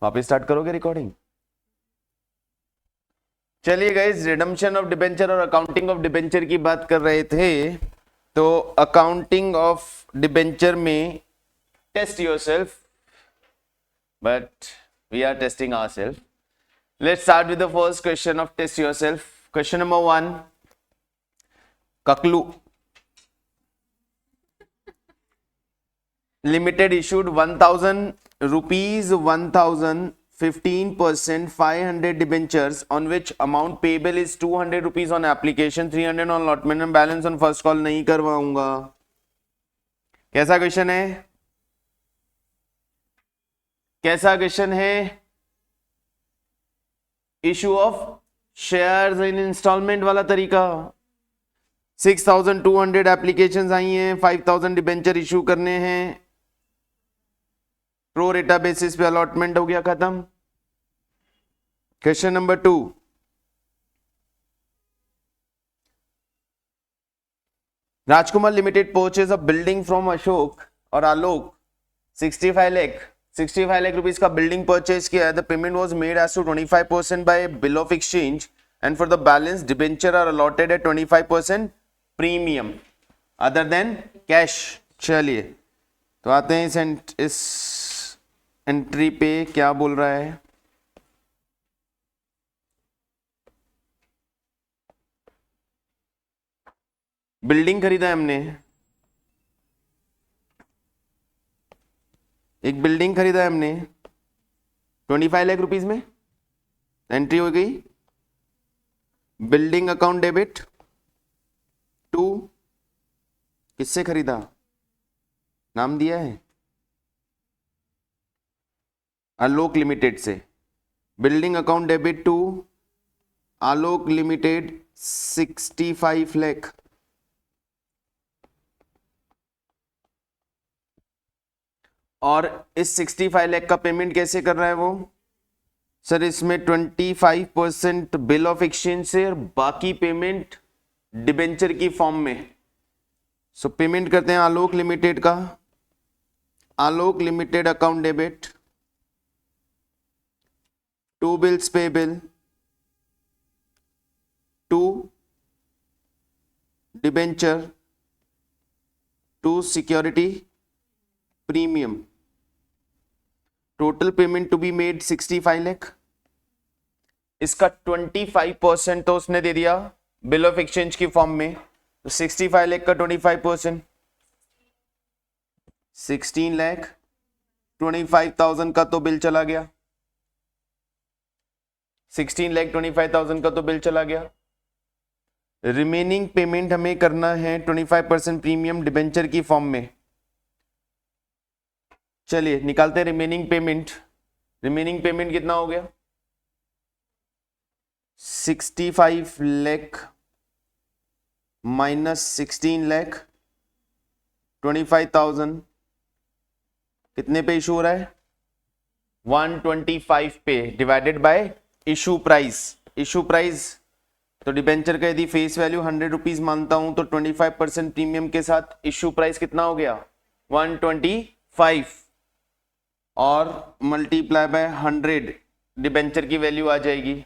वापस स्टार्ट करोगे रिकॉर्डिंग? चलिए गाइस, रिडम्पशन ऑफ डिबेंचर और अकाउंटिंग ऑफ डिबेंचर की बात कर रहे थे। तो अकाउंटिंग ऑफ डिबेंचर में test yourself, but we are testing ourselves. Let's start with the first question of test yourself. Question number 1. Kaklu Limited issued 1000 rupees 15% 500 debentures on which amount payable is 200 rupees on application, 300 on allotment and balance on first call नहीं करवाऊंगा। कैसा question है? कैसा question है? Issue of shares in instalment वाला तरीका। 6200 applications आई हैं, 5000 debenture issue करने हैं, प्रो रेटा बेसिस पे अलॉटमेंट हो गया, खत्म। Question number 2, Rajkumar limited purchase a building from Ashok और आलोक 65 लाख रुपीस का बिल्डिंग परचेज किया है। The payment was made as to 25% by bill of exchange and for the balance debenture are allotted at 25% premium other than cash. चलिए तो आते हैं इस entry पे क्या बोल रहा है। बिल्डिंग खरीदा है हमने, एक बिल्डिंग खरीदा है हमने 25 लाख रुपीस में। एंट्री हो गई, बिल्डिंग अकाउंट डेबिट टू, किससे खरीदा, नाम दिया है, आलोक लिमिटेड से। Building account debit to Alok limited 65 lakh. और इस 65 लाख का पेमेंट कैसे कर रहा है वो? सर इसमें 25% बिल ऑफ एक्सचेंज से और बाकी पेमेंट डिबेंचर की फॉर्म में। सो पेमेंट करते हैं आलोक लिमिटेड का, Alok limited account debit to bills payable to debenture to security premium. Total payment to be made 65 lakh. इसका 25% तो उसने दे दिया बिल ऑफ एक्सचेंज की फॉर्म में, तो 65 लाख का 25% 16,25,000 का तो बिल चला गया, 16,25,000 का तो बिल चला गया। रिमेनिंग पेमेंट हमें करना है 25% प्रीमियम डिबेंचर की फॉर्म में। चलिए निकालते हैं रिमेनिंग पेमेंट। रिमेनिंग पेमेंट कितना हो गया? 65 लाख माइनस 16 लाख 25,000 कितने पे इशू हो रहा है? 125 पे divided by issue price. Issue price तो डिबेंचर का यदि फेस वैल्यू 100 रुपीज मानता हूं तो 25% प्रीमियम के साथ इशू प्राइस कितना हो गया? 125 और मल्टीप्लाई बाय 100 डिबेंचर की वैल्यू आ जाएगी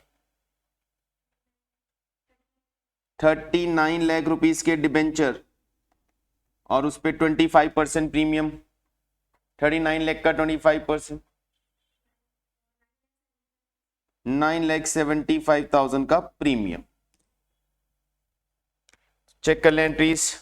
39 लाख रुपीस के डिबेंचर और उस पे 25% प्रीमियम। 39 लाख का 25% 9,75,000 का प्रीमियम। चेक कर लें एंट्रीज।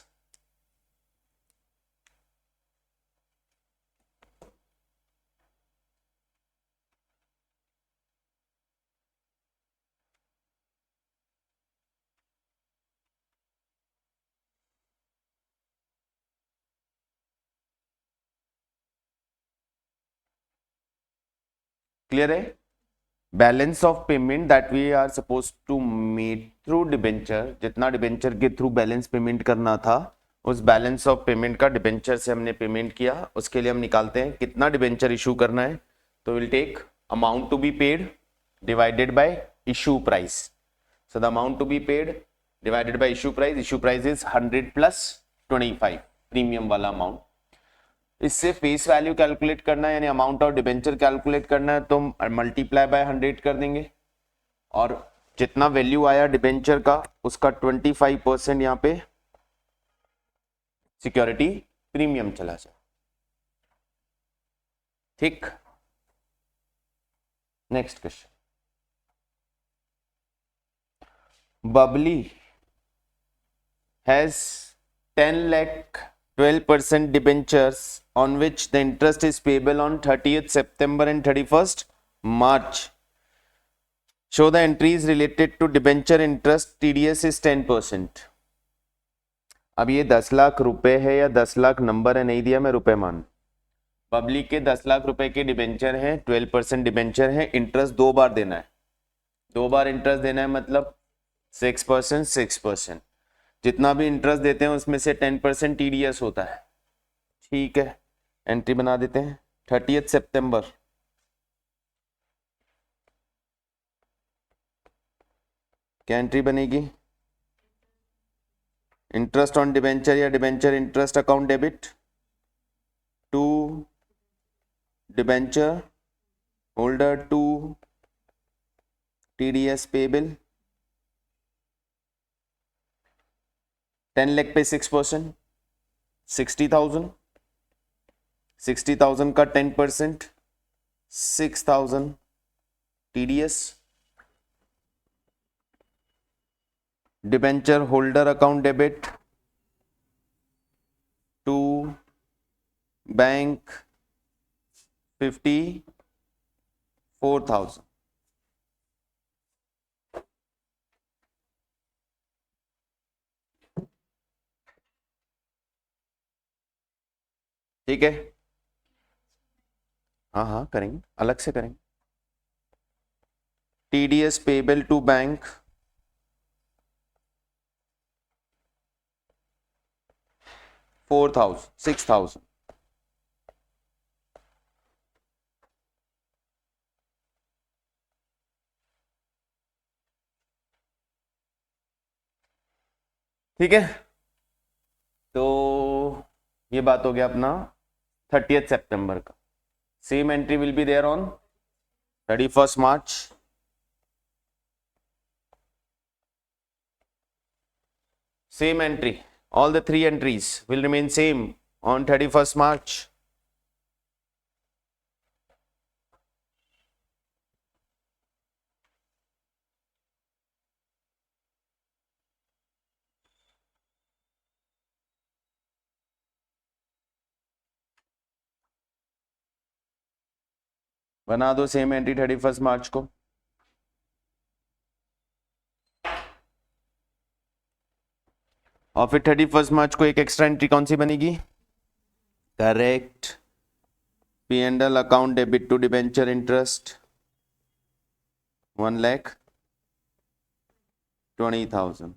क्लियर है? Balance of payment that we are suppose to made through debenture, जितना डिबेंचर के थ्रू बैलेंस पेमेंट करना था उस बैलेंस ऑफ पेमेंट का डिबेंचर से हमने पेमेंट किया। उसके लिए हम निकालते हैं कितना डिबेंचर इशू करना है, तो will take amount to be paid divided by issue price. So the amount to be paid divided by issue price is 100 plus 25 premium वाला अमाउंट। इससे फेस वैल्यू कैलकुलेट करना है यानी अमाउंट ऑफ डिबेंचर कैलकुलेट करना है तो multiply by 100 कर देंगे और जितना वैल्यू आया डिबेंचर का उसका 25% यहाँ पे सिक्योरिटी प्रीमियम चला जाए। ठीक, next question. Babli has 10 lakh 12% debentures on which the interest is payable on 30th September and 31st March. Show the entries related to debenture interest. TDS is 10%. अब ये 10 लाख रुपए है या 10 लाख नंबर है, नहीं दिया मैं रुपए मान। बबली के 10 लाख रुपए के डिबेंचर है, 12% डिबेंचर है, इंटरेस्ट 2 बार देना है, 2 बार इंटरेस्ट देना है मतलब 6%, 6%। जितना भी इंटरेस्ट देते हैं उसमें से 10% TDS होता है। ठीक है, एंट्री बना देते हैं 30th सितंबर। क्या एंट्री बनेगी? इंटरेस्ट ऑन डिबेंचर या debenture interest account debit to debenture holder to TDS payable. 10 lakh पे 6%, 60,000, 60,000 का 10%, 6,000 TDS। Debenture holder account debit to bank 54,000। ठीक है, हाँ हाँ करेंगे, अलग से करेंगे। TDS payable to bank 4,000, 6,000। ठीक है, तो ये बात हो गया अपना 30th सितंबर का। Same entry will be there on 31st March। Same entry, all the 3 entries will remain same on 31st March। बना दो सेम एंट्री 31st मार्च को। और फिर 31st मार्च को एक एक्स्ट्रा एंट्री कौन सी बनेगी? Correct, P&L account debit to debenture interest 1,20,000।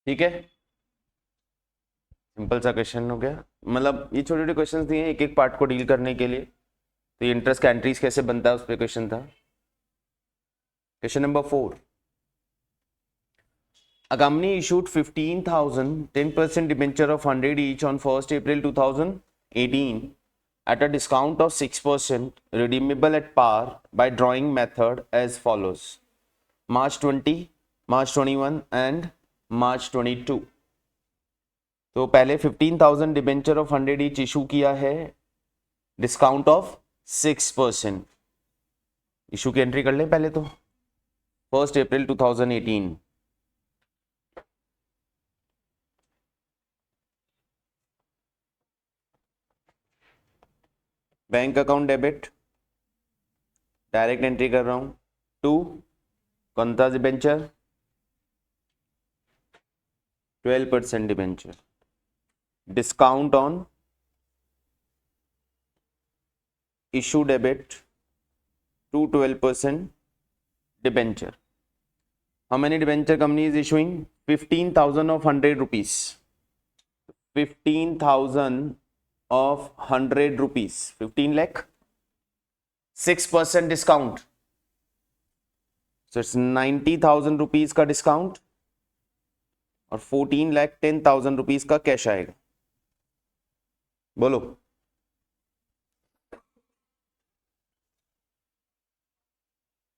ठीक है, सिंपल सा क्वेश्चन हो गया। मतलब ये छोटे छोटे क्वेश्चन दिए हैं एक एक पार्ट को डील करने के लिए। तो ये इंटरेस्ट का एंट्रीज कैसे बनता है उस पर क्वेश्चन था। Question number 4, a company issued 15,000 10% debenture of 100 each on 1st April 2018 at a discount of 6%, redeemable at par by drawing method as follows: March 20, March 21 and March 22। तो पहले 15,000 डिबेंचर ऑफ 100 ईच इशू किया है, discount of 6%। Issue की एंट्री कर लें पहले तो 1st April 2018। Bank account debit, direct entry कर रहा हूं टू कौन सा debenture? 12% debenture. Discount on issue debit to 12% debenture. How many debenture company is issuing? 15,000 of 100 rupees. 15,000 of 100 rupees. 15 lakh. 6% discount. So it's 90,000 rupees का discount और 14 lakh 10,000 rupees का cash आएगा. बोलो.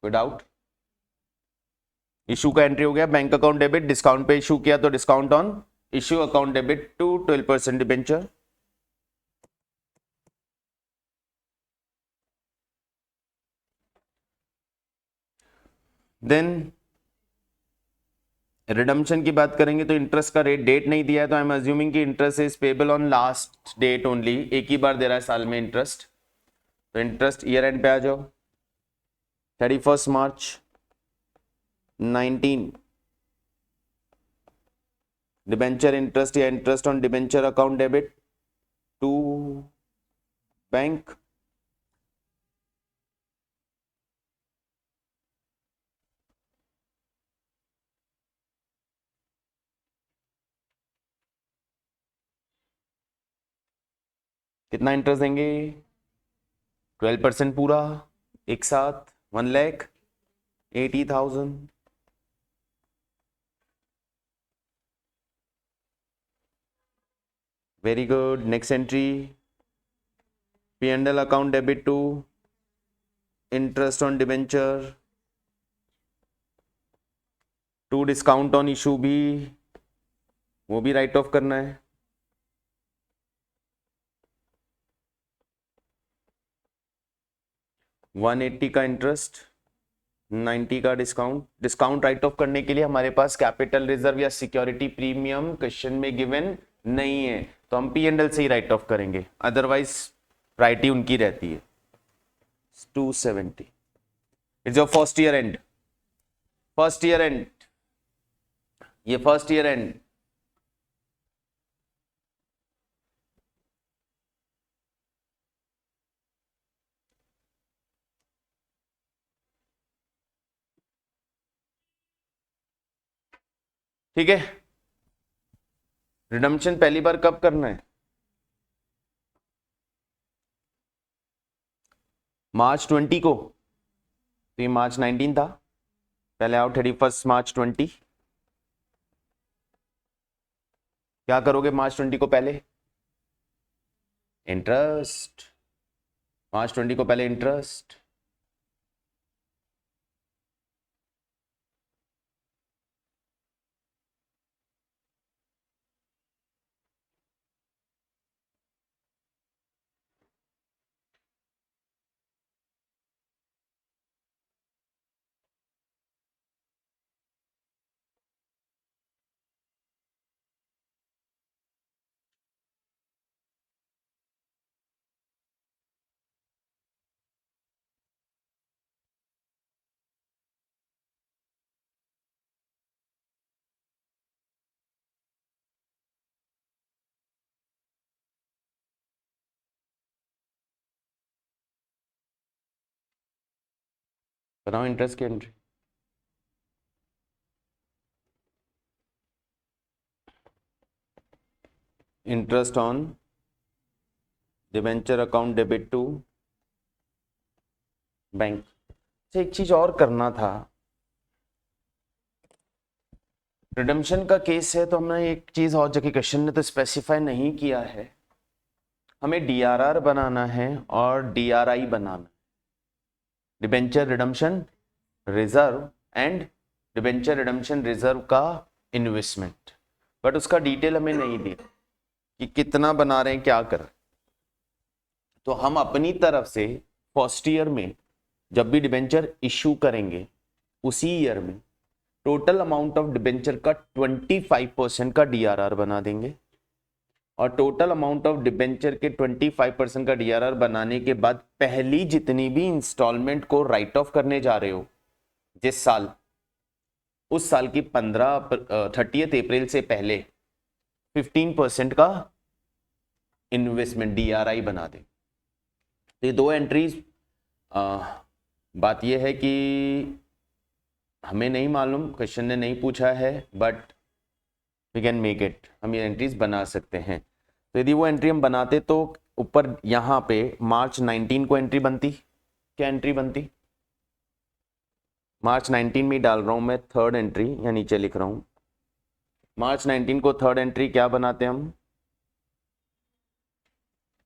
कोई डाउट? इशू का एंट्री हो गया, बैंक अकाउंट डेबिट, डिस्काउंट पे इशू किया तो discount on issue account debit to 12% debenture. Then redemption की बात करेंगे तो इंटरेस्ट का रेट डेट नहीं दिया है, तो आई एम अज्यूमिंग कि interest is payable on last date only. एक ही बार दे रहा है साल में इंटरेस्ट, तो इंटरेस्ट ईयर एंड पे आ जाओ. 31 मार्च 19 डिबेंचर इंटरेस्ट या interest on debenture account debit to bank. कितना इंटरेस्ट देंगे? 12% पूरा एक साथ 1,80,000. Very good. Next entry P&L account debit to interest on debenture to discount on issue, भी वो भी राइट ऑफ करना है. $180 का इंटरेस्ट, 90 का डिस्काउंट. डिस्काउंट राइट ऑफ करने के लिए हमारे पास कैपिटल रिजर्व या सिक्योरिटी प्रीमियम क्वेश्चन में गिवन नहीं है, तो हम P&L से ही राइट ऑफ करेंगे, अदरवाइज प्रायोरिटी उनकी रहती है. 270. It's your first year and. First year and, ये फर्स्ट ईयर एंड. ठीक है. रिडम्पशन पहली बार कब करना है? मार्च 20 को. तो ये मार्च 19 था, पहले आओ 31 मार्च 20. क्या करोगे मार्च 20 को पहले? इंटरेस्ट. मार्च 20 को पहले इंटरेस्ट. बताओ इंटरेस्ट की entry. Interest on debenture account debit to bank. से एक चीज और करना था, रिडम्पशन का केस है तो हमने एक चीज और जगह क्वेश्चन ने तो स्पेसिफाई नहीं किया है. हमें DRR बनाना है और DRI बनाना है, debenture redemption reserve and debenture redemption reserve का इन्वेस्टमेंट, बट उसका डिटेल हमें नहीं दिया कि कितना बना रहे हैं, क्या कर रहे हैं. तो हम अपनी तरफ से फर्स्ट ईयर में जब भी डिबेंचर इशू करेंगे उसी ईयर में टोटल अमाउंट ऑफ डिबेंचर का 25% का DRR बना देंगे, और टोटल अमाउंट ऑफ डिबेंचर के 25% का DRR बनाने के बाद पहली जितनी भी इंस्टॉलमेंट को राइट ऑफ करने जा रहे हो जिस साल, उस साल की 30 अप्रैल से पहले 15% का इन्वेस्टमेंट DRI बना दे। तो ये दो एंट्रीज, बात ये है कि हमें नहीं मालूम, क्वेश्चन ने नहीं पूछा है, but we can make it, हम ये एंट्रीज बना सकते हैं। तो यदि वो एंट्री हम बनाते तो ऊपर यहाँ पे मार्च 19 को एंट्री बनती, क्या एंट्री बनती, मार्च 19 में डाल रहा हूँ मैं थर्ड एंट्री, या नीचे लिख रहा हूँ मार्च 19 को थर्ड एंट्री क्या बनाते हम,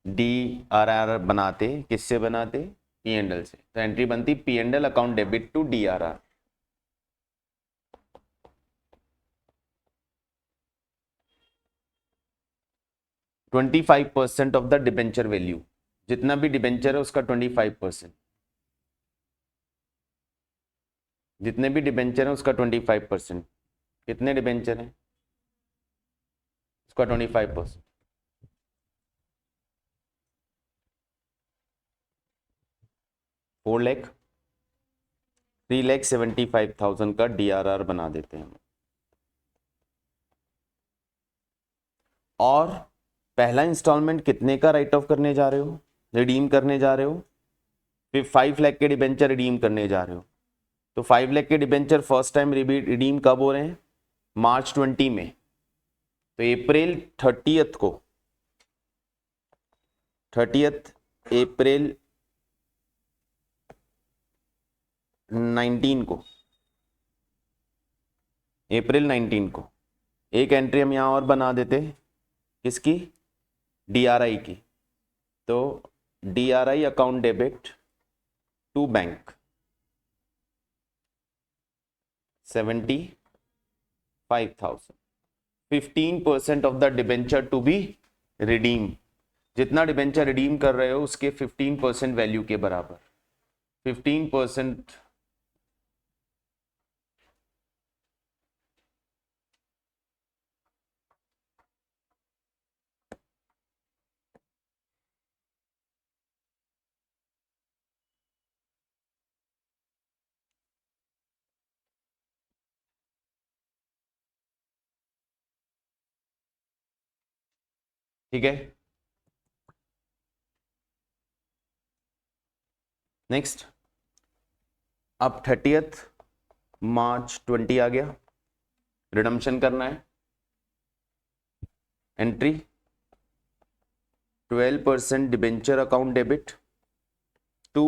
DRR बनाते, किससे बनाते, P&L से। तो एंट्री बनती P&L account debit to DRR। %25 of the debenture value, जितना भी डिबेंचर है उसका 25%, जितने भी डिबेंचर है उसका 25%, कितने डिबेंचर हैं उसका 25%, 4,03,75,000 का DRR बना देते हैं। और पहला इंस्टॉलमेंट कितने का राइट ऑफ करने जा रहे हो, रिडीम करने जा रहे हो, फिर 5 लाख के डिबेंचर रिडीम करने जा रहे हो। तो 5 लाख के डिबेंचर फर्स्ट टाइम रिडीम कब हो रहे हैं, मार्च 20 में। तो अप्रैल 30th को, 30th अप्रैल 19 को, अप्रैल 19 को एक एंट्री हम यहां और बना देते, किसकी, DRI की। तो DRI account debit to bank 75,000, 15% of the debenture to be redeem. जितना डिबेंचर रिडीम कर रहे हो उसके 15% वैल्यू के बराबर, 15%। ठीक है, नेक्स्ट। अब 30th मार्च 20 आ गया, रिडम्पशन करना है, entry 12% debenture account debit to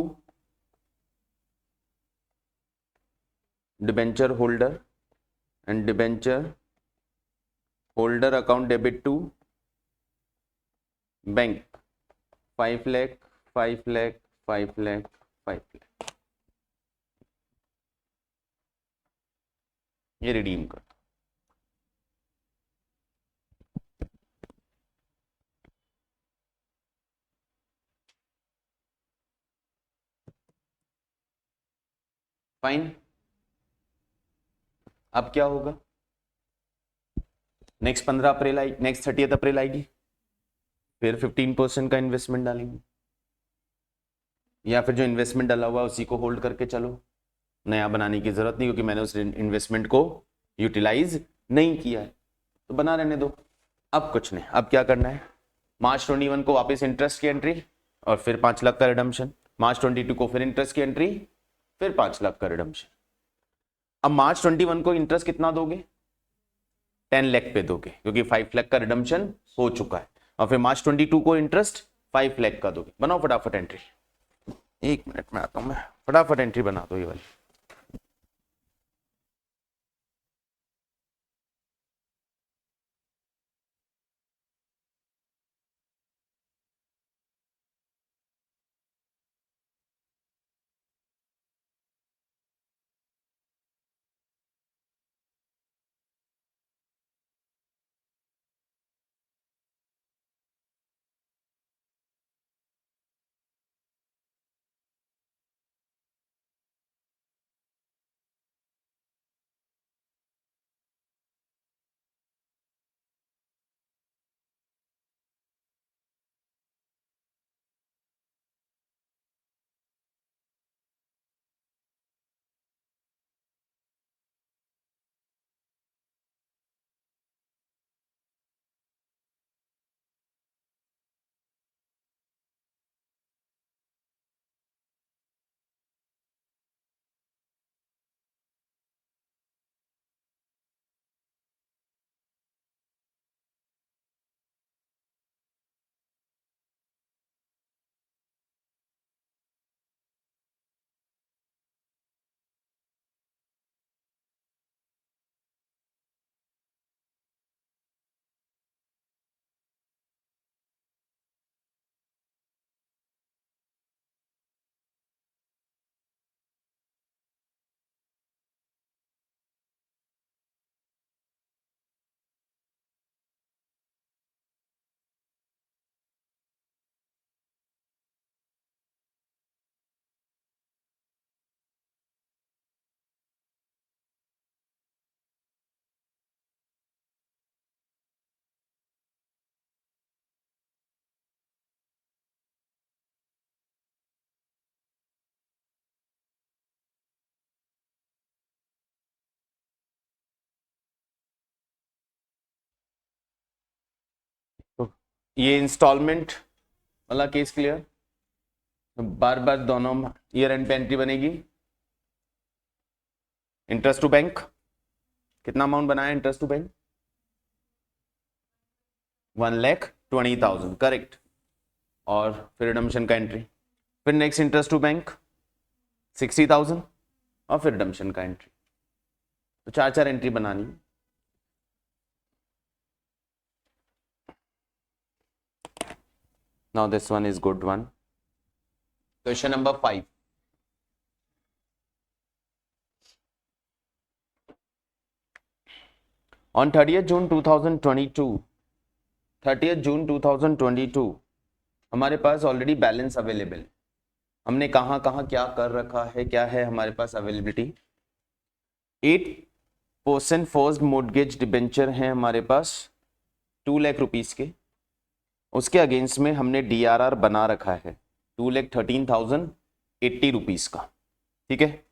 debenture holder and debenture holder account debit to bank 5 lakh 5 lakh 5 lakh 5 lakh, ये रिडीम कर। फाइन, अब क्या होगा, नेक्स्ट 15 अप्रैल आएगी, नेक्स्ट 30 अप्रैल आएगी, फिर 15% का इन्वेस्टमेंट डालेंगे, या फिर जो इन्वेस्टमेंट डाला हुआ है उसी को होल्ड करके चलो, नया बनाने की जरूरत नहीं, क्योंकि मैंने उस इन्वेस्टमेंट को यूटिलाइज नहीं किया है, तो बना रहने दो। अब कुछ नहीं, अब क्या करना है, मार्च 21 को वापस इंटरेस्ट की एंट्री और फिर 5 लाख का रिडम्पशन, मार्च 22 को फिर इंटरेस्ट की एंट्री, फिर 5 लाख का रिडम्पशन। अब मार्च 21 को इंटरेस्ट कितना दोगे, 10 लाख पे दोगे, क्योंकि 5 लाख का रिडम्पशन हो चुका है। और फिर मार्च 22 को इंटरेस्ट 5 लाख का दोगे। बनाओ फटाफट एंट्री, 1 मिनट में आता हूं मैं, फटाफट एंट्री बना दो ये वाली। ये इंस्टॉलमेंट वाला केस क्लियर, बार बार दोनों ईयर एंड पे एंट्री बनेगी। इंटरेस्ट टू बैंक कितना अमाउंट बनाया इंटरेस्ट टू बैंक? 1,20,000 करेक्ट। और फिर रिडम्पशन का एंट्री, फिर नेक्स्ट इंटरेस्ट टू बैंक 60,000 और फिर रिडम्पशन का एंट्री। तो चार चार एंट्री बनानी। Now this one is good one. Question number 5। On 30th June 2022, 30th June 2022 हमारे पास ऑलरेडी बैलेंस अवेलेबल। हमने कहाँ कहाँ क्या कर रखा है, क्या है हमारे पास अवेलेबिलिटी। 8% फर्स्ट मोर्टगेज डिबेंचर हैं हमारे पास 2 लाख रुपीस के। उसके अगेंस्ट में हमने DRR बना रखा है 2,13,080 रुपीस का, ठीक है।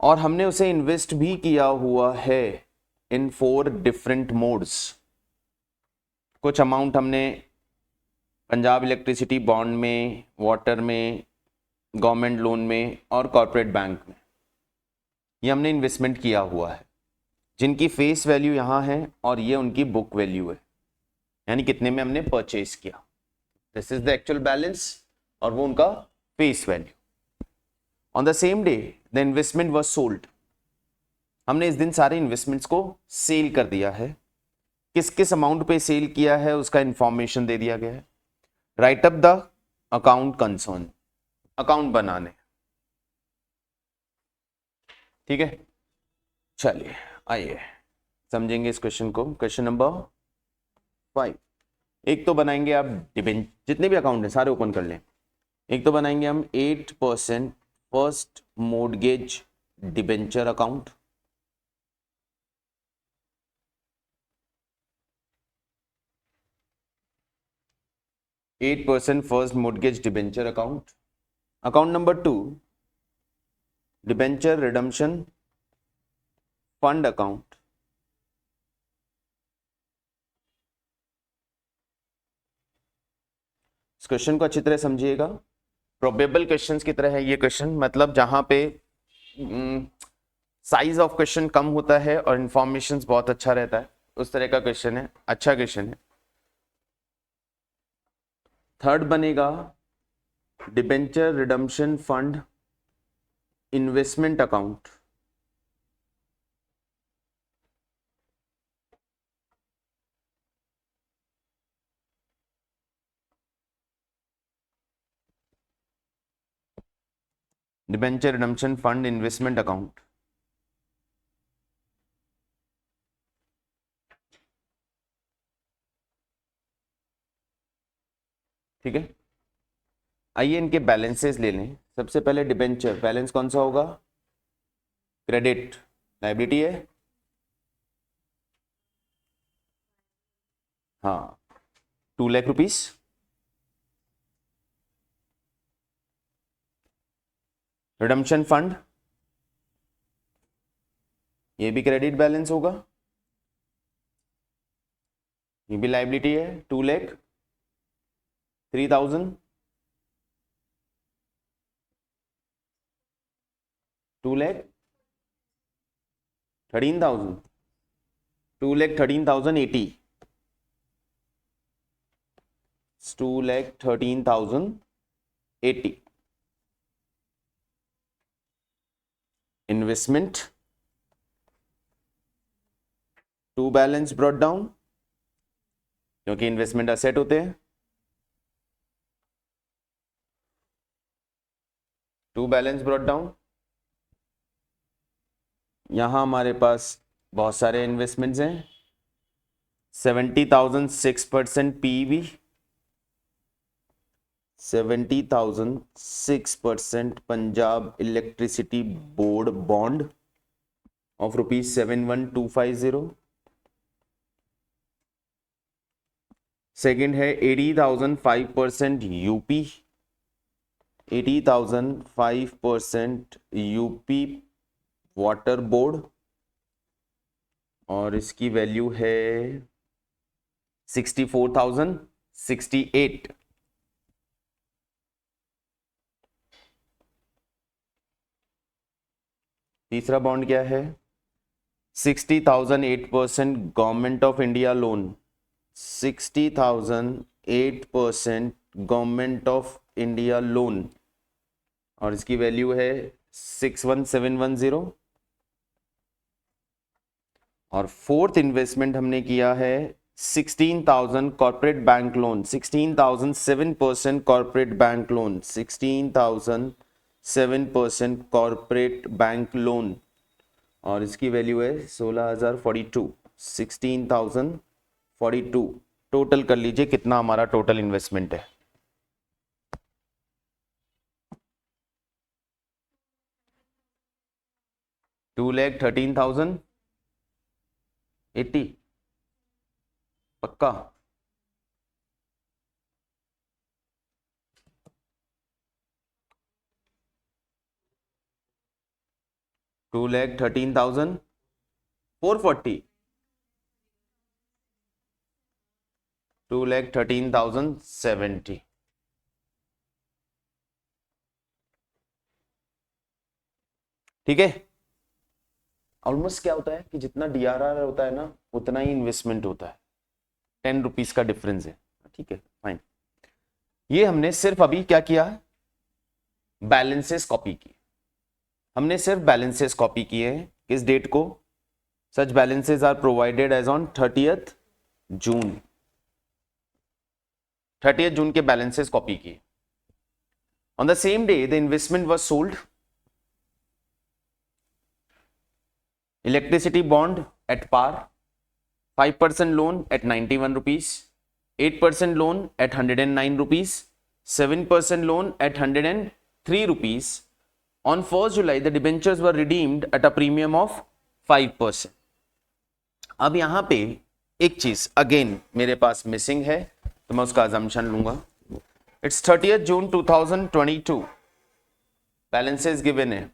और हमने उसे इन्वेस्ट भी किया हुआ है इन 4 डिफरेंट मोड्स। कुछ अमाउंट हमने पंजाब इलेक्ट्रिसिटी बॉन्ड में, वाटर में, गवर्नमेंट लोन में और कॉर्पोरेट बैंक में, ये हमने इन्वेस्टमेंट किया हुआ है, जिनकी फेस वैल्यू यहाँ है और ये उनकी बुक वैल्यू है, यानी कितने में हमने परचेज किया। This is the actual balance और वो उनका face value. On the same day the investment was sold. हमने इस दिन सारे इन्वेस्टमेंट्स को सेल कर दिया है। किस किस अमाउंट पे सेल किया है उसका इंफॉर्मेशन दे दिया गया है। Right up the account concern, account बनाने, ठीक है। चलिए आइए समझेंगे इस क्वेश्चन को। Question number 5। एक तो बनाएंगे आप डिबेंचर, जितने भी अकाउंट है सारे ओपन कर लें। एक तो बनाएंगे हम 8% first mortgage debenture account, first mortgage debenture account. Account number 2 debenture redemption fund account. इस क्वेश्चन को अच्छी तरह समझिएगा। प्रोबेबल क्वेश्चंस की तरह है ये क्वेश्चन, मतलब जहां पे साइज ऑफ क्वेश्चन कम होता है और इंफॉर्मेशन बहुत अच्छा रहता है, उस तरह का क्वेश्चन है, अच्छा क्वेश्चन है। थर्ड बनेगा debenture redemption fund investment account. Debenture redemption fund investment account, ठीक है। आइए इनके बैलेंसेस ले लें। सबसे पहले डिबेंचर बैलेंस कौन सा होगा? क्रेडिट, लायबिलिटी है, हाँ 2 लाख रुपीस। रिडम्पशन फंड ये भी क्रेडिट बैलेंस होगा, ये भी लायबिलिटी है 2,03,000, 2,13,000, 2,13,080, 2,13,080 investment to balance brought down, क्योंकि इन्वेस्टमेंट असेट होते हैं, टू बैलेंस ब्रॉट डाउन। यहां हमारे पास बहुत सारे इन्वेस्टमेंट्स हैं। 70,000 6% PV, 70,000 6% Punjab electricity board bond of ₹71,250। Second है 80,000 5% यूपी, 80,000 5% यूपी वाटर बोर्ड, और इसकी वैल्यू है 64,000 68। तीसरा बॉन्ड क्या है? 60,000 8% government of India loan, 60,000 8% government of India loan, और इसकी वैल्यू है 61710। और फोर्थ इन्वेस्टमेंट हमने किया है 16,000 corporate bank loan, 16,000 7% corporate bank loan, 16,000 7% corporate bank loan, और इसकी वैल्यू है 16,042, 16,042। टोटल कर लीजिए कितना हमारा टोटल इन्वेस्टमेंट है। $2,13,080 पक्का? $2,13,440, 2,13,070। ठीक है। ऑलमोस्ट क्या होता है कि जितना DRR होता है ना उतना ही इन्वेस्टमेंट होता है, 10 रुपीज का डिफरेंस है। ठीक है, फाइन। ये हमने सिर्फ अभी क्या किया, बैलेंसेस कॉपी किए। हमने सिर्फ बैलेंसेस कॉपी किए हैं। किस डेट को? Such balances are provided as on 30th June. 30th June के बैलेंसेस कॉपी किए। On the same day the investment was sold. Electricity bond at par, 5% loan at 91 rupees, 8% loan at 109 rupees, 7% loan at 103 rupees. On 1st July, the debentures were redeemed at a premium of 5%. अब यहां पे एक चीज again मेरे पास missing है, तो मैं उसका assumption लूंगा। It's 30th June 2022. Balances given है।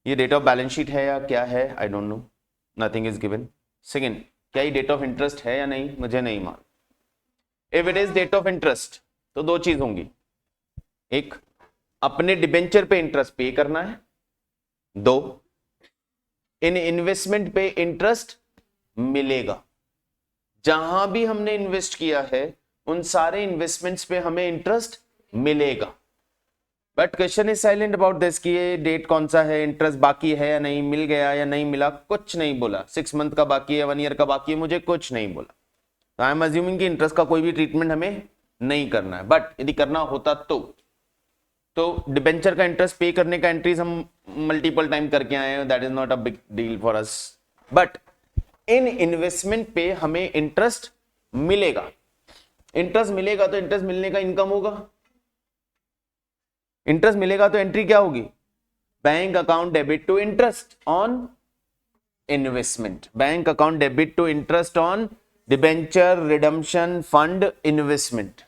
ये डेट ऑफ बैलेंस शीट है या क्या है? I don't know, nothing is given. Second, क्या ये डेट ऑफ इंटरेस्ट है या नहीं? मुझे नहीं मालूम। If it is date of interest तो दो चीज होंगी, एक अपने डिबेंचर पे इंटरेस्ट पे करना है, दो इन इन्वेस्टमेंट पे इंटरेस्ट मिलेगा। जहां भी हमने इन्वेस्ट किया है उन सारे इन्वेस्टमेंट्स पे हमें इंटरेस्ट मिलेगा। But question is silent about this कि ये डेट कौन सा है, इंटरेस्ट बाकी है या नहीं, मिल गया या नहीं मिला, कुछ नहीं बोला। 6 मंथ का बाकी है, 1 ईयर का बाकी है, मुझे कुछ नहीं बोला। तो आई एम अज्यूमिंग कि इंटरेस्ट का कोई भी ट्रीटमेंट हमें नहीं करना है। बट यदि करना होता तो डिबेंचर का इंटरेस्ट पे करने का एंट्रीज हम मल्टीपल टाइम करके आए हैं, that is not a big deal for us. But in investment पे हमें इंटरेस्ट मिलेगा। इंटरेस्ट मिलेगा तो इंटरेस्ट मिलने का इनकम होगा। इंटरेस्ट मिलेगा तो एंट्री क्या होगी? Bank account debit to interest on investment, bank account debit to interest on debenture redemption fund investment.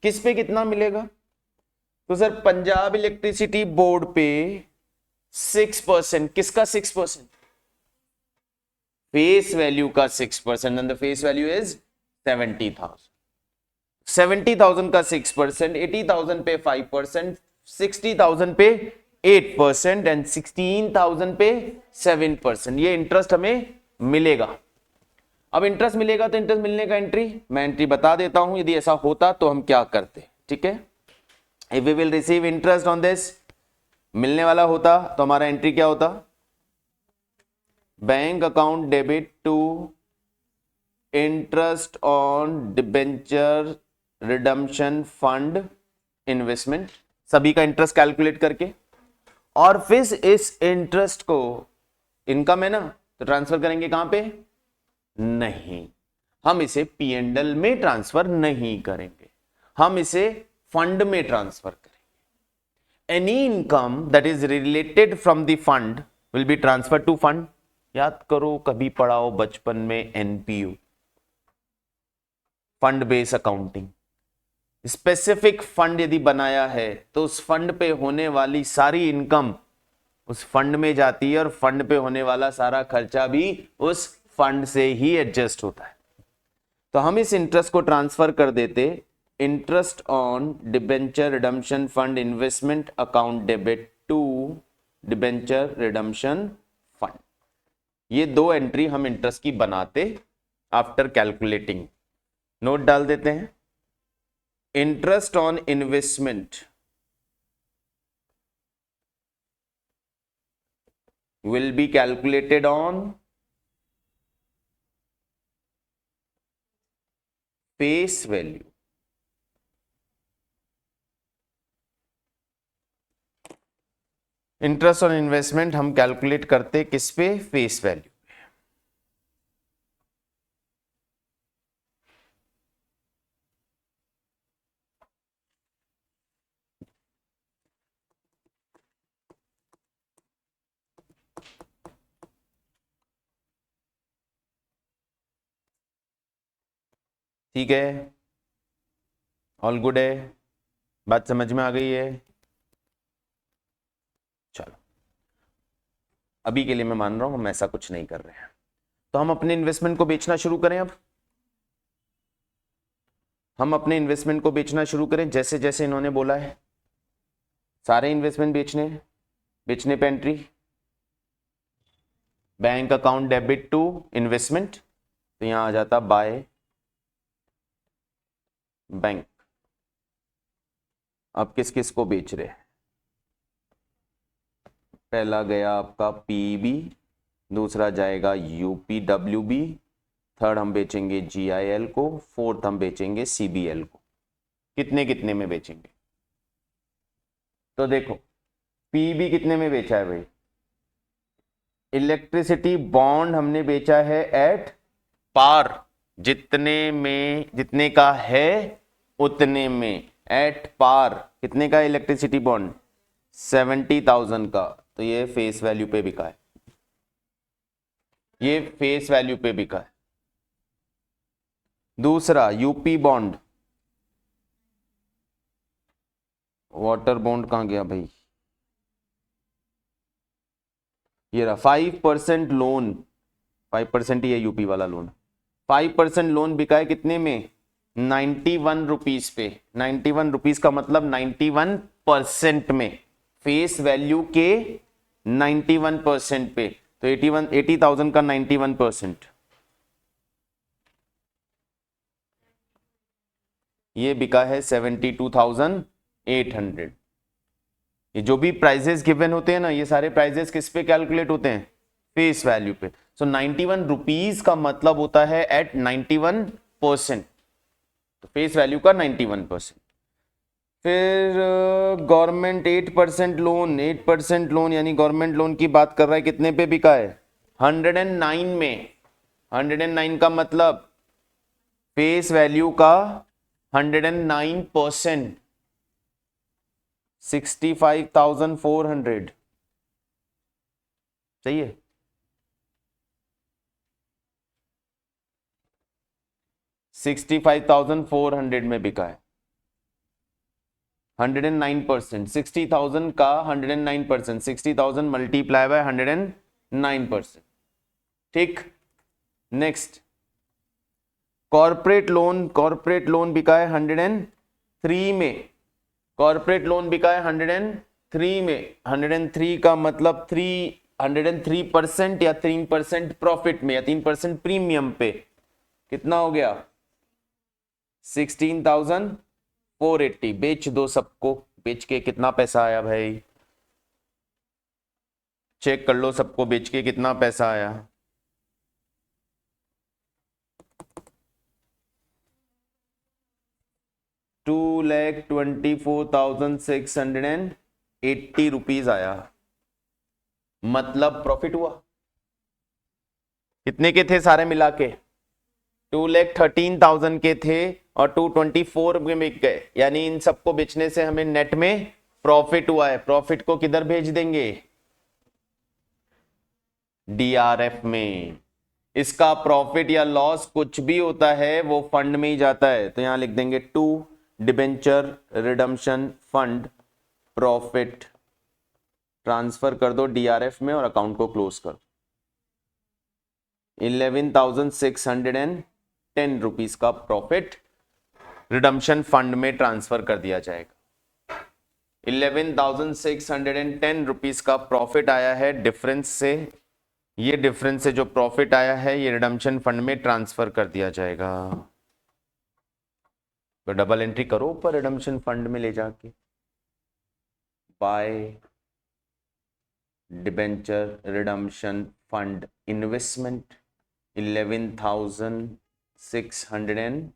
किस पे कितना मिलेगा? तो सर पंजाब इलेक्ट्रिसिटी बोर्ड पे 6%। किसका 6%? फेस वैल्यू का 6%, and the face value is 70,000। 70,000 का 6%, 80,000 पे 5%, 60,000 पे 8% एंड 16,000 पे 7%। ये इंटरेस्ट हमें मिलेगा। अब इंटरेस्ट मिलेगा तो इंटरेस्ट मिलने का एंट्री, मैं एंट्री बता देता हूं यदि ऐसा होता तो हम क्या करते। ठीक है, if we will receive interest on this, मिलने वाला होता तो हमारा एंट्री क्या होता? Bank account debit to interest on debenture redemption fund investment, सभी का इंटरेस्ट कैलकुलेट करके, और फिर इस इंटरेस्ट को इनकम है ना तो ट्रांसफर करेंगे कहां पे? नहीं, हम इसे P&L में ट्रांसफर नहीं करेंगे, हम इसे फंड में ट्रांसफर करेंगे। Any income that is related from the fund will be transfer to fund. याद करो, कभी पढ़ाओ बचपन में NPU, fund base accounting. Specific fund यदि बनाया है तो उस फंड पे होने वाली सारी इनकम उस फंड में जाती है और फंड पे होने वाला सारा खर्चा भी उस फंड से ही एडजस्ट होता है। तो हम इस इंटरेस्ट को ट्रांसफर कर देते interest on debenture redemption fund investment account debit to debenture redemption fund. ये दो एंट्री हम इंटरेस्ट की बनाते आफ्टर कैलकुलेटिंग। नोट डाल देते हैं, interest on investment will be calculated on face value। Interest on investment हम कैलकुलेट करते किस पे? Face value. ठीक है, ऑल गुड है, बात समझ में आ गई है? चलो, अभी के लिए मैं मान रहा हूं हम ऐसा कुछ नहीं कर रहे हैं, तो हम अपने इन्वेस्टमेंट को बेचना शुरू करें। अब हम अपने इन्वेस्टमेंट को बेचना शुरू करें जैसे जैसे इन्होंने बोला है। सारे इन्वेस्टमेंट बेचने पे entry, bank account debit to investment, तो यहां आ जाता बाय बैंक। अब किस किस को बेच रहे हैं? पहला गया आपका पीबी, दूसरा जाएगा यूपीडब्ल्यूबी, थर्ड हम बेचेंगे जीआईएल को, फोर्थ हम बेचेंगे सीबीएल को। कितने कितने में बेचेंगे? तो देखो पीबी कितने में बेचा है भाई? इलेक्ट्रिसिटी बॉन्ड हमने बेचा है एट पार, जितने का है उतने में, एट पार। कितने का इलेक्ट्रिसिटी बॉन्ड? 70,000 का, तो ये फेस वैल्यू पे बिका है, ये फेस वैल्यू पे बिका है। दूसरा यूपी बॉन्ड, वाटर बॉन्ड कहां गया भाई? ये रहा 5% लोन, 5% ही है यूपी वाला लोन। 5% लोन बिका है कितने में? 91 रुपीज पे। 91 रुपीज का मतलब 91% में, फेस वैल्यू के 91% पे, तो 80,000 का 91%, ये बिका है 72,800। ये जो भी प्राइजेस गिवन होते हैं ना, ये सारे प्राइजेस किस पे कैलकुलेट होते हैं? फेस वैल्यू पे। सो 91 रुपीज का मतलब होता है एट 91%, तो फेस वैल्यू का 91%। फिर गवर्नमेंट 8% लोन, 8% लोन यानी गवर्नमेंट लोन की बात कर रहा है, कितने पे बिका है? 109 में। 109 का मतलब फेस वैल्यू का 109%, 65,400। सही है? $65,400 में बिका है। 109%, 60,000 का 109%, 60,000 मल्टीप्लाई बाय 109%। ठीक, नेक्स्ट कॉर्पोरेट लोन बिका है 103 में। कॉर्पोरेट लोन बिका है 103 में। 103 का मतलब 103% या 3% प्रॉफिट में या 3% प्रीमियम पे, कितना हो गया? 16,480। बेच दो सबको, बेच के कितना पैसा आया भाई? चेक कर लो सबको बेच के कितना पैसा आया। ₹2,24,680 आया, मतलब प्रॉफिट हुआ। कितने के थे सारे मिला के? 2,13,000 के थे और 224 में बिक गए, यानी इन सबको बेचने से हमें नेट में प्रॉफिट हुआ है। प्रॉफिट को किधर भेज देंगे? डीआरएफ में। इसका प्रॉफिट या लॉस कुछ भी होता है वो फंड में ही जाता है, तो यहां लिख देंगे to debenture redemption fund profit, transfer कर दो डीआरएफ में और अकाउंट को क्लोज कर। 11,680 रुपीज का प्रॉफिट रिडम्पशन फंड में ट्रांसफर कर दिया जाएगा। 11,610 रुपीज का प्रॉफिट आया है डिफरेंस से, ये डिफरेंस से जो प्रॉफिट आया है ये रिडम्पशन फंड में ट्रांसफर कर दिया जाएगा। तो डबल एंट्री करो ऊपर रिडम्पशन फंड में ले जाके, by debenture redemption fund investment 11,610।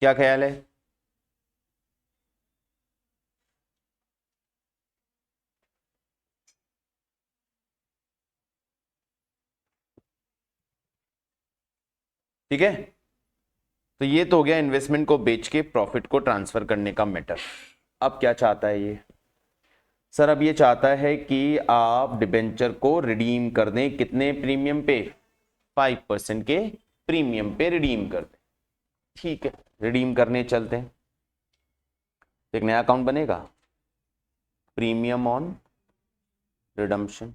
क्या ख्याल है? ठीक है, तो ये तो हो गया इन्वेस्टमेंट को बेच के प्रॉफिट को ट्रांसफर करने का मैटर। अब क्या चाहता है ये सर? अब ये चाहता है कि आप डिबेंचर को रिडीम कर दें, कितने प्रीमियम पे? 5% के प्रीमियम पे रिडीम कर दें। ठीक है, रिडीम करने चलते हैं। एक नया अकाउंट बनेगा, प्रीमियम ऑन रिडम्पशन।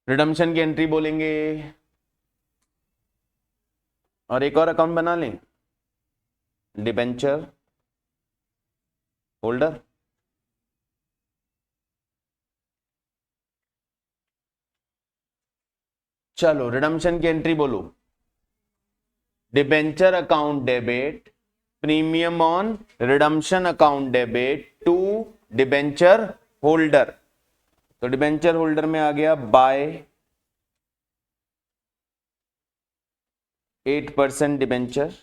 रिडम्पशन की एंट्री बोलेंगे और एक और अकाउंट बना लें, डिबेंचर होल्डर। चलो रिडम्पशन की एंट्री बोलो, debenture account debit premium on redemption account debit to debenture holder. तो डिबेंचर होल्डर में आ गया by 8% debenture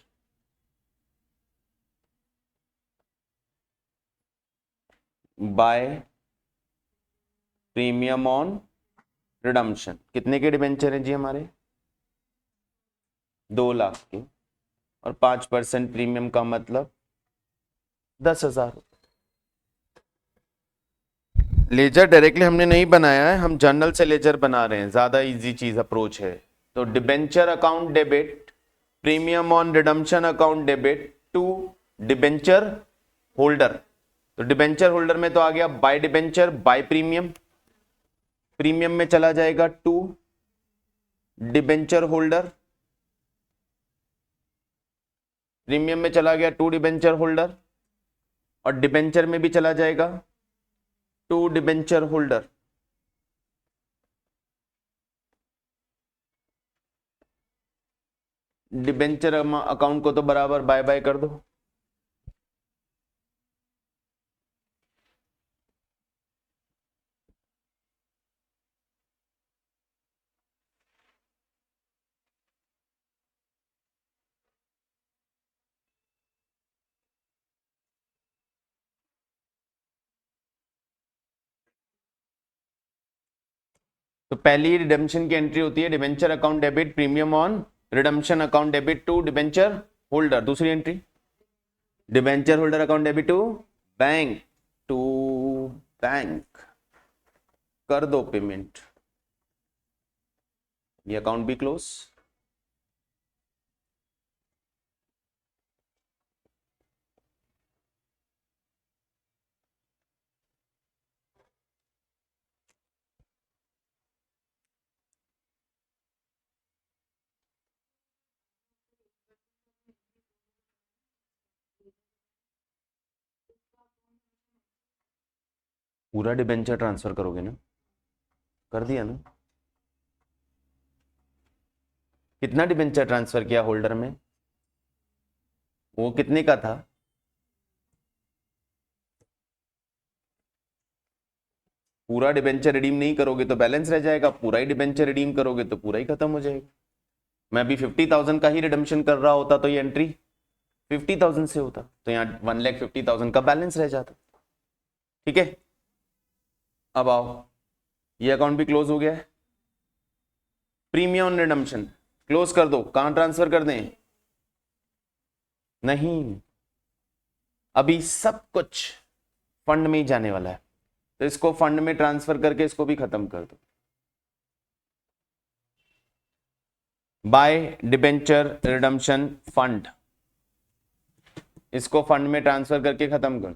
by premium on redemption. कितने के डिबेंचर हैं जी हमारे? 2 लाख के, और 5% प्रीमियम का मतलब 10,000। लेजर डायरेक्टली हमने नहीं बनाया है, हम जर्नल से लेजर बना रहे हैं, ज्यादा इजी चीज अप्रोच है। तो debenture account debit premium on redemption account debit to debenture holder. तो डिबेंचर होल्डर में तो आ गया by debenture by premium, premium में चला जाएगा टू डिबेंचर होल्डर, प्रीमियम में चला गया टू डिबेंचर होल्डर, और डिबेंचर में भी चला जाएगा to debenture holder. Debenture account को तो बराबर बाय बाय कर दो। तो पहली रिडेम्पशन की एंट्री होती है debenture account debit premium on redemption account debit to debenture holder. दूसरी entry debenture holder account debit to bank कर दो पेमेंट, ये अकाउंट भी क्लोज। पूरा डिबेंचर ट्रांसफर करोगे ना? कर दिया ना? कितना डिबेंचर ट्रांसफर किया होल्डर में? वो कितने का था? पूरा डिबेंचर रिडीम नहीं करोगे तो बैलेंस रह जाएगा, पूरा ही डिबेंचर रिडीम करोगे तो पूरा ही खत्म हो जाएगा। मैं अभी 50,000 का ही रिडम्पशन कर रहा होता तो ये एंट्री 50,000 से होता, तो यहाँ 1,50,000 का बैलेंस रह जाता। ठीक है, अब आओ, ये अकाउंट भी क्लोज हो गया है। प्रीमियम ऑन रिडम्पशन क्लोज कर दो, कहां ट्रांसफर कर दें? नहीं, अभी सब कुछ फंड में ही जाने वाला है, तो इसको फंड में ट्रांसफर करके इसको भी खत्म कर दो। बाय डिबेंचर रिडम्पशन फंड, इसको फंड में ट्रांसफर करके खत्म कर।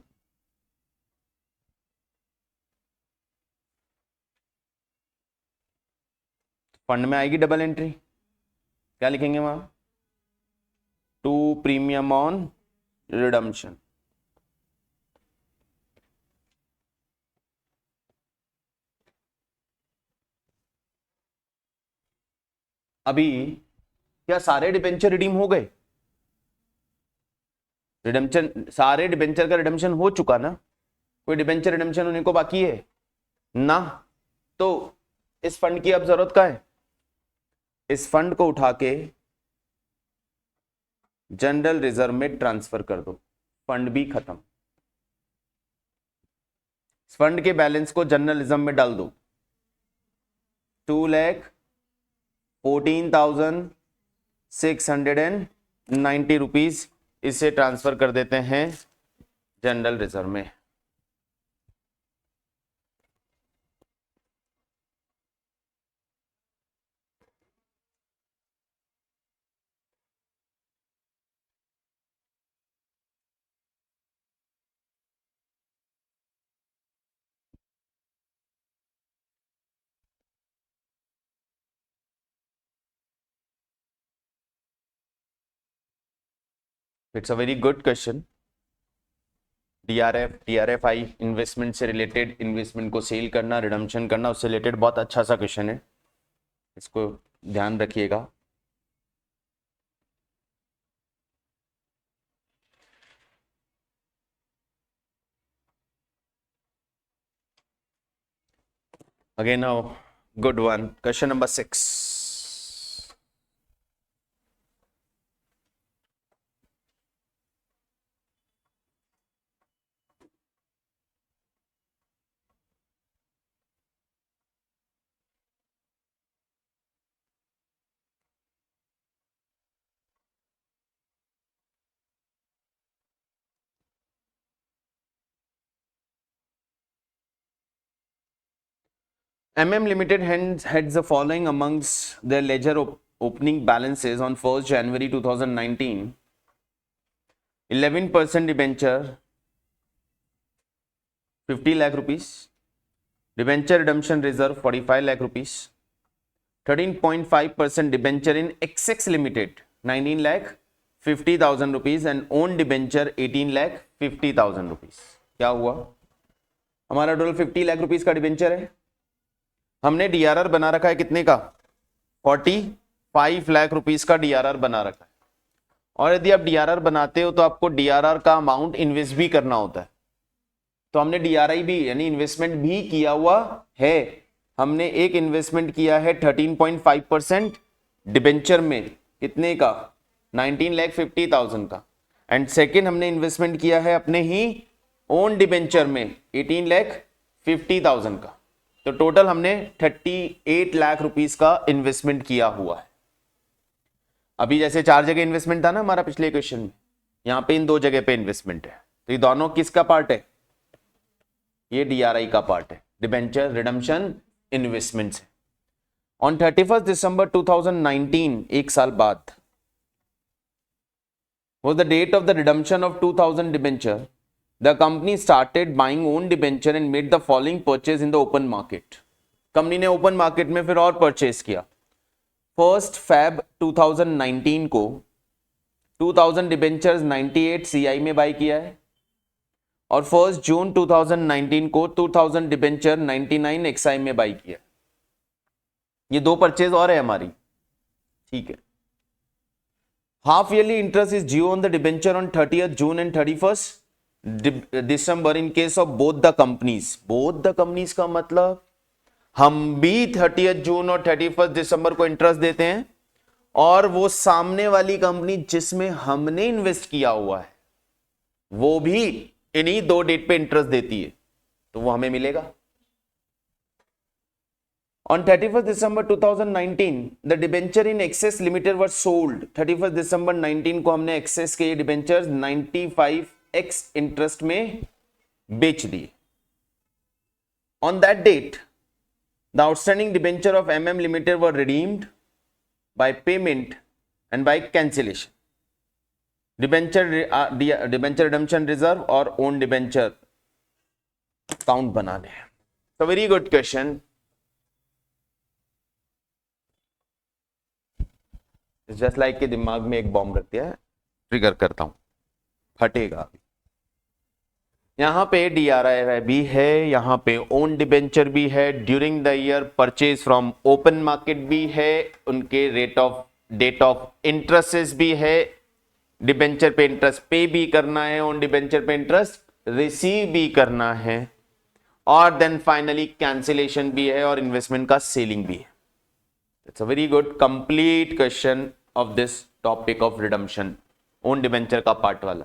फंड में आएगी डबल एंट्री, क्या लिखेंगे वहां? To premium on redemption. अभी क्या सारे डिबेंचर रिडीम हो गए? रिडम्पशन, सारे डिबेंचर का रिडम्पशन हो चुका ना? कोई डिबेंचर रिडम्पशन होने को बाकी है ना? तो इस फंड की अब जरूरत क्या है? इस फंड को उठा के जनरल रिजर्व में ट्रांसफर कर दो, फंड भी खत्म। फंड के बैलेंस को जनरल रिजर्व में डाल दो, 2,14,690 रुपीज, इसे ट्रांसफर कर देते हैं जनरल रिजर्व में। It's a very good question. DRF, DRFI investment से रिलेटेड, इन्वेस्टमेंट को सेल करना, रिडम्पशन करना, उससे रिलेटेड बहुत अच्छा सा क्वेश्चन है, इसको ध्यान रखिएगा। Again, a good one. Question number 6. MM Limited heads the following amongst their ledger opening balances on 1st January 2019. 11% debenture, 50 lakh rupees. Debenture redemption reserve, 45 lakh rupees. 13.5% debenture in XX Limited, 19 lakh 50,000 rupees, and own debenture 18 lakh 50,000 rupees. क्या हुआ? हमारा total 50 lakh rupees का debenture है, हमने DRR बना रखा है कितने का? 45 लाख रुपीस का डीआरआर बना रखा है। और यदि आप डीआरआर बनाते हो तो आपको डीआरआर का अमाउंट इन्वेस्ट भी करना होता है, तो हमने डीआरआई भी यानी इन्वेस्टमेंट भी किया हुआ है। हमने एक इन्वेस्टमेंट किया है 13.5% डिबेंचर में, कितने का? 19,50,000 का। एंड सेकेंड हमने इन्वेस्टमेंट किया है अपने ही ओन डिबेंचर में 18,50,000 का। तो टोटल हमने 38 लाख रुपीस का इन्वेस्टमेंट किया हुआ है। अभी जैसे 4 जगह इन्वेस्टमेंट था ना हमारा पिछले क्वेश्चन में, यहां पे इन 2 जगह पे इन्वेस्टमेंट है, तो ये दोनों किसका पार्ट है? ये डीआरआई का पार्ट है, डिबेंचर रिडम्पशन इन्वेस्टमेंट से। ऑन 31 दिसंबर 2019, एक साल बाद, was the date of the redemption of 2000 debenture. The company started buying own debenture and made the following purchase in the open market. Company ने open market में फिर और purchase किया। 1 Feb 2019 को 2000 डिबेंचर्स 98 CI में बाई किया है, और 1 जून 2019 को 2000 डिबेंचर 99 XI में बाई किया। ये 2 परचेज और है हमारी, ठीक है। Half yearly interest is due on the debenture on 30th June and 31st December in case of both the companies. both the companies का मतलब हम भी 30th June और 31st December को इंटरेस्ट देते हैं, और वो सामने वाली कंपनी जिसमें हमने इन्वेस्ट किया हुआ है वो भी इन्हीं 2 डेट पे इंटरेस्ट देती है, तो वो हमें मिलेगा। On 31st December 2019, the debenture in excess limited were sold. 31st December 19 को हमने excess के ये debentures 95x interest में बेच दिए. On that date, the outstanding debenture of MM Limited were redeemed by payment and by cancellation. Debenture redemption reserve और own debenture account बनाने हैं. So very good question. Just like के दिमाग में एक बॉम्ब रख दिया है, ट्रिगर करता हूं, फटेगा अभी. यहां पे DRI भी है, यहां पे ओन डिबेंचर भी है, during the year purchase from open market भी है, उनके डेट ऑफ इंटरेस्ट भी है, डिबेंचर पे इंटरेस्ट पे भी करना है, ओन डिबेंचर पे इंटरेस्ट रिसीव भी करना है, और देन फाइनली कैंसिलेशन भी है और इन्वेस्टमेंट का सेलिंग भी है. It's a very good complete question of this topic of redemption, own debenture का पार्ट वाला.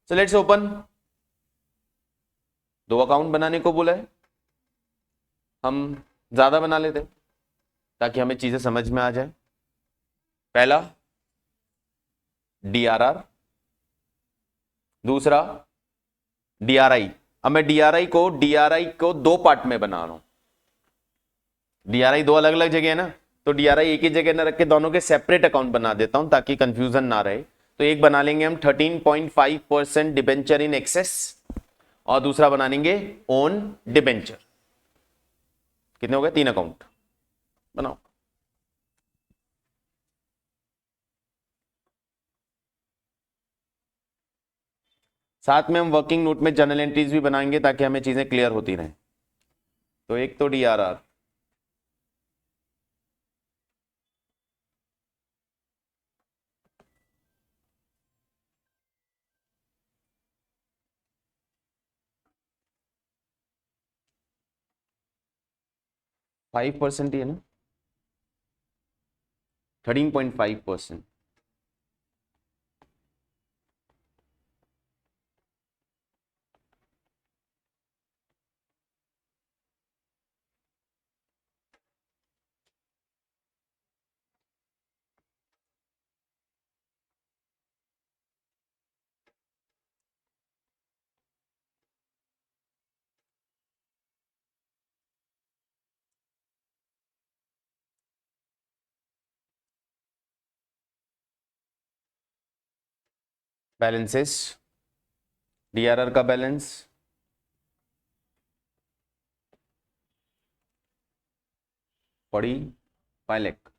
So let's open. 2 अकाउंट बनाने को बोला है, हम ज्यादा बना लेते ताकि हमें चीजें समझ में आ जाए. पहला DRR, दूसरा DRI. अब मैं DRI को 2 पार्ट में बना रहा हूं. DRI 2 अलग अलग जगह है ना, तो DRI एक ही जगह ना रख के दोनों के सेपरेट अकाउंट बना देता हूं ताकि कंफ्यूजन ना रहे. तो एक बना लेंगे हम 13.5% डिबेंचर इन एक्सेस और दूसरा बना लेंगे ओन डिबेंचर. कितने हो गए? 3 अकाउंट बनाओ. साथ में हम वर्किंग नोट में जर्नल एंट्रीज भी बनाएंगे ताकि हमें चीजें क्लियर होती रहें. तो एक तो DRR, 5% ही है ना, 13.5%. बैलेंसेस, DRR का balance 45 lakh.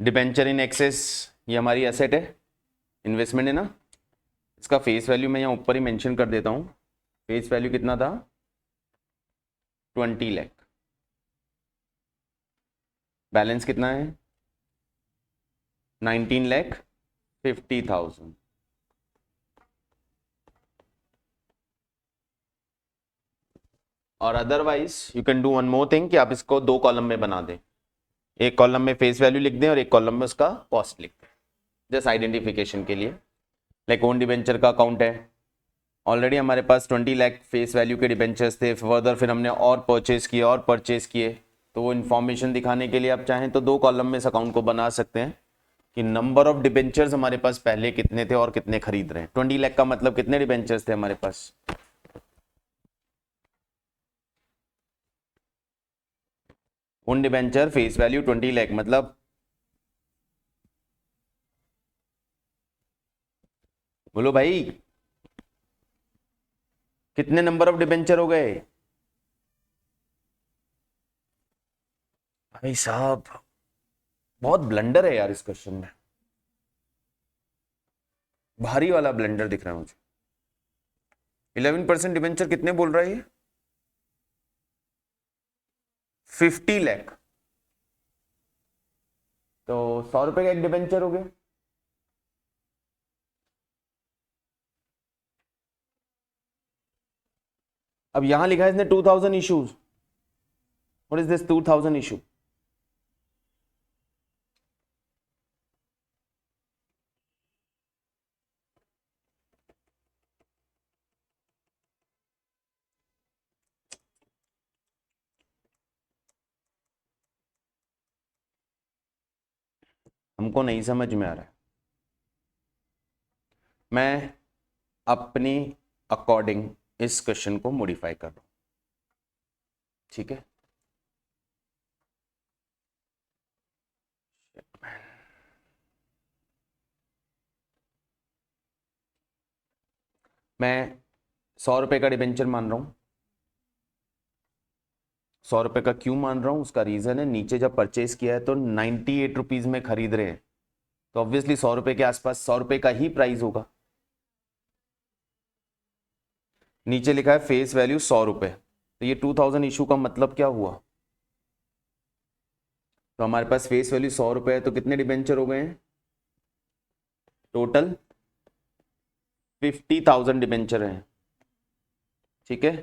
Debenture in excess, ये हमारी एसेट है, इन्वेस्टमेंट है ना. इसका फेस वैल्यू मैं यहां ऊपर ही मेंशन कर देता हूं. फेस वैल्यू कितना था? 20 लाख. बैलेंस कितना है? 19,50,000. और otherwise you can do one more thing कि आप इसको 2 कॉलम में बना दें. एक कॉलम में फेस वैल्यू लिख दें और एक कॉलम में उसका कॉस्ट लिख दें, जस्ट आइडेंटिफिकेशन के लिए. लाइक ओन डिबेंचर का अकाउंट है, ऑलरेडी हमारे पास 20 लाख फेस वैल्यू के डिबेंचर्स थे, फर्दर फिर हमने और परचेज किए, तो वो इन्फॉर्मेशन दिखाने के लिए आप चाहें तो 2 कॉलम में इस अकाउंट को बना सकते हैं कि नंबर ऑफ डिबेंचर्स हमारे पास पहले कितने थे और कितने खरीद रहे हैं. 20 लाख का मतलब कितने डिबेंचर्स थे हमारे पास? Own debenture face value 20 lakh, मतलब बोलो भाई कितने नंबर ऑफ डिबेंचर हो गए? भाई साहब बहुत ब्लंडर है यार इस क्वेश्चन में, भारी वाला ब्लंडर दिख रहा है मुझे. 11% डिबेंचर कितने बोल रहा है ये? 50 लाख. तो 100 रुपए का एक डिबेंचर हो गया. अब यहां लिखा है इसने 2000 issues. What is this 2000 issue? हमको नहीं समझ में आ रहा है, मैं अपनी अकॉर्डिंग इस क्वेश्चन को मॉडिफाई कर रहा हूं, ठीक है। मैं 100 रुपए का डिबेंचर मान रहा हूं। 100 रुपए का क्यों मान रहा हूं, उसका रीजन है, नीचे जब परचेज किया है तो 98 रुपीज में खरीद रहे हैं, तो ऑब्वियसली 100 रुपए के आसपास 100 रुपए का ही प्राइस होगा। नीचे लिखा है फेस वैल्यू 100 रुपए, तो ये 2000 इशू का मतलब क्या हुआ, तो हमारे पास फेस वैल्यू 100 रुपए है, तो कितने डिबेंचर हो गए हैं, टोटल 50,000 डिबेंचर हैं, ठीक है।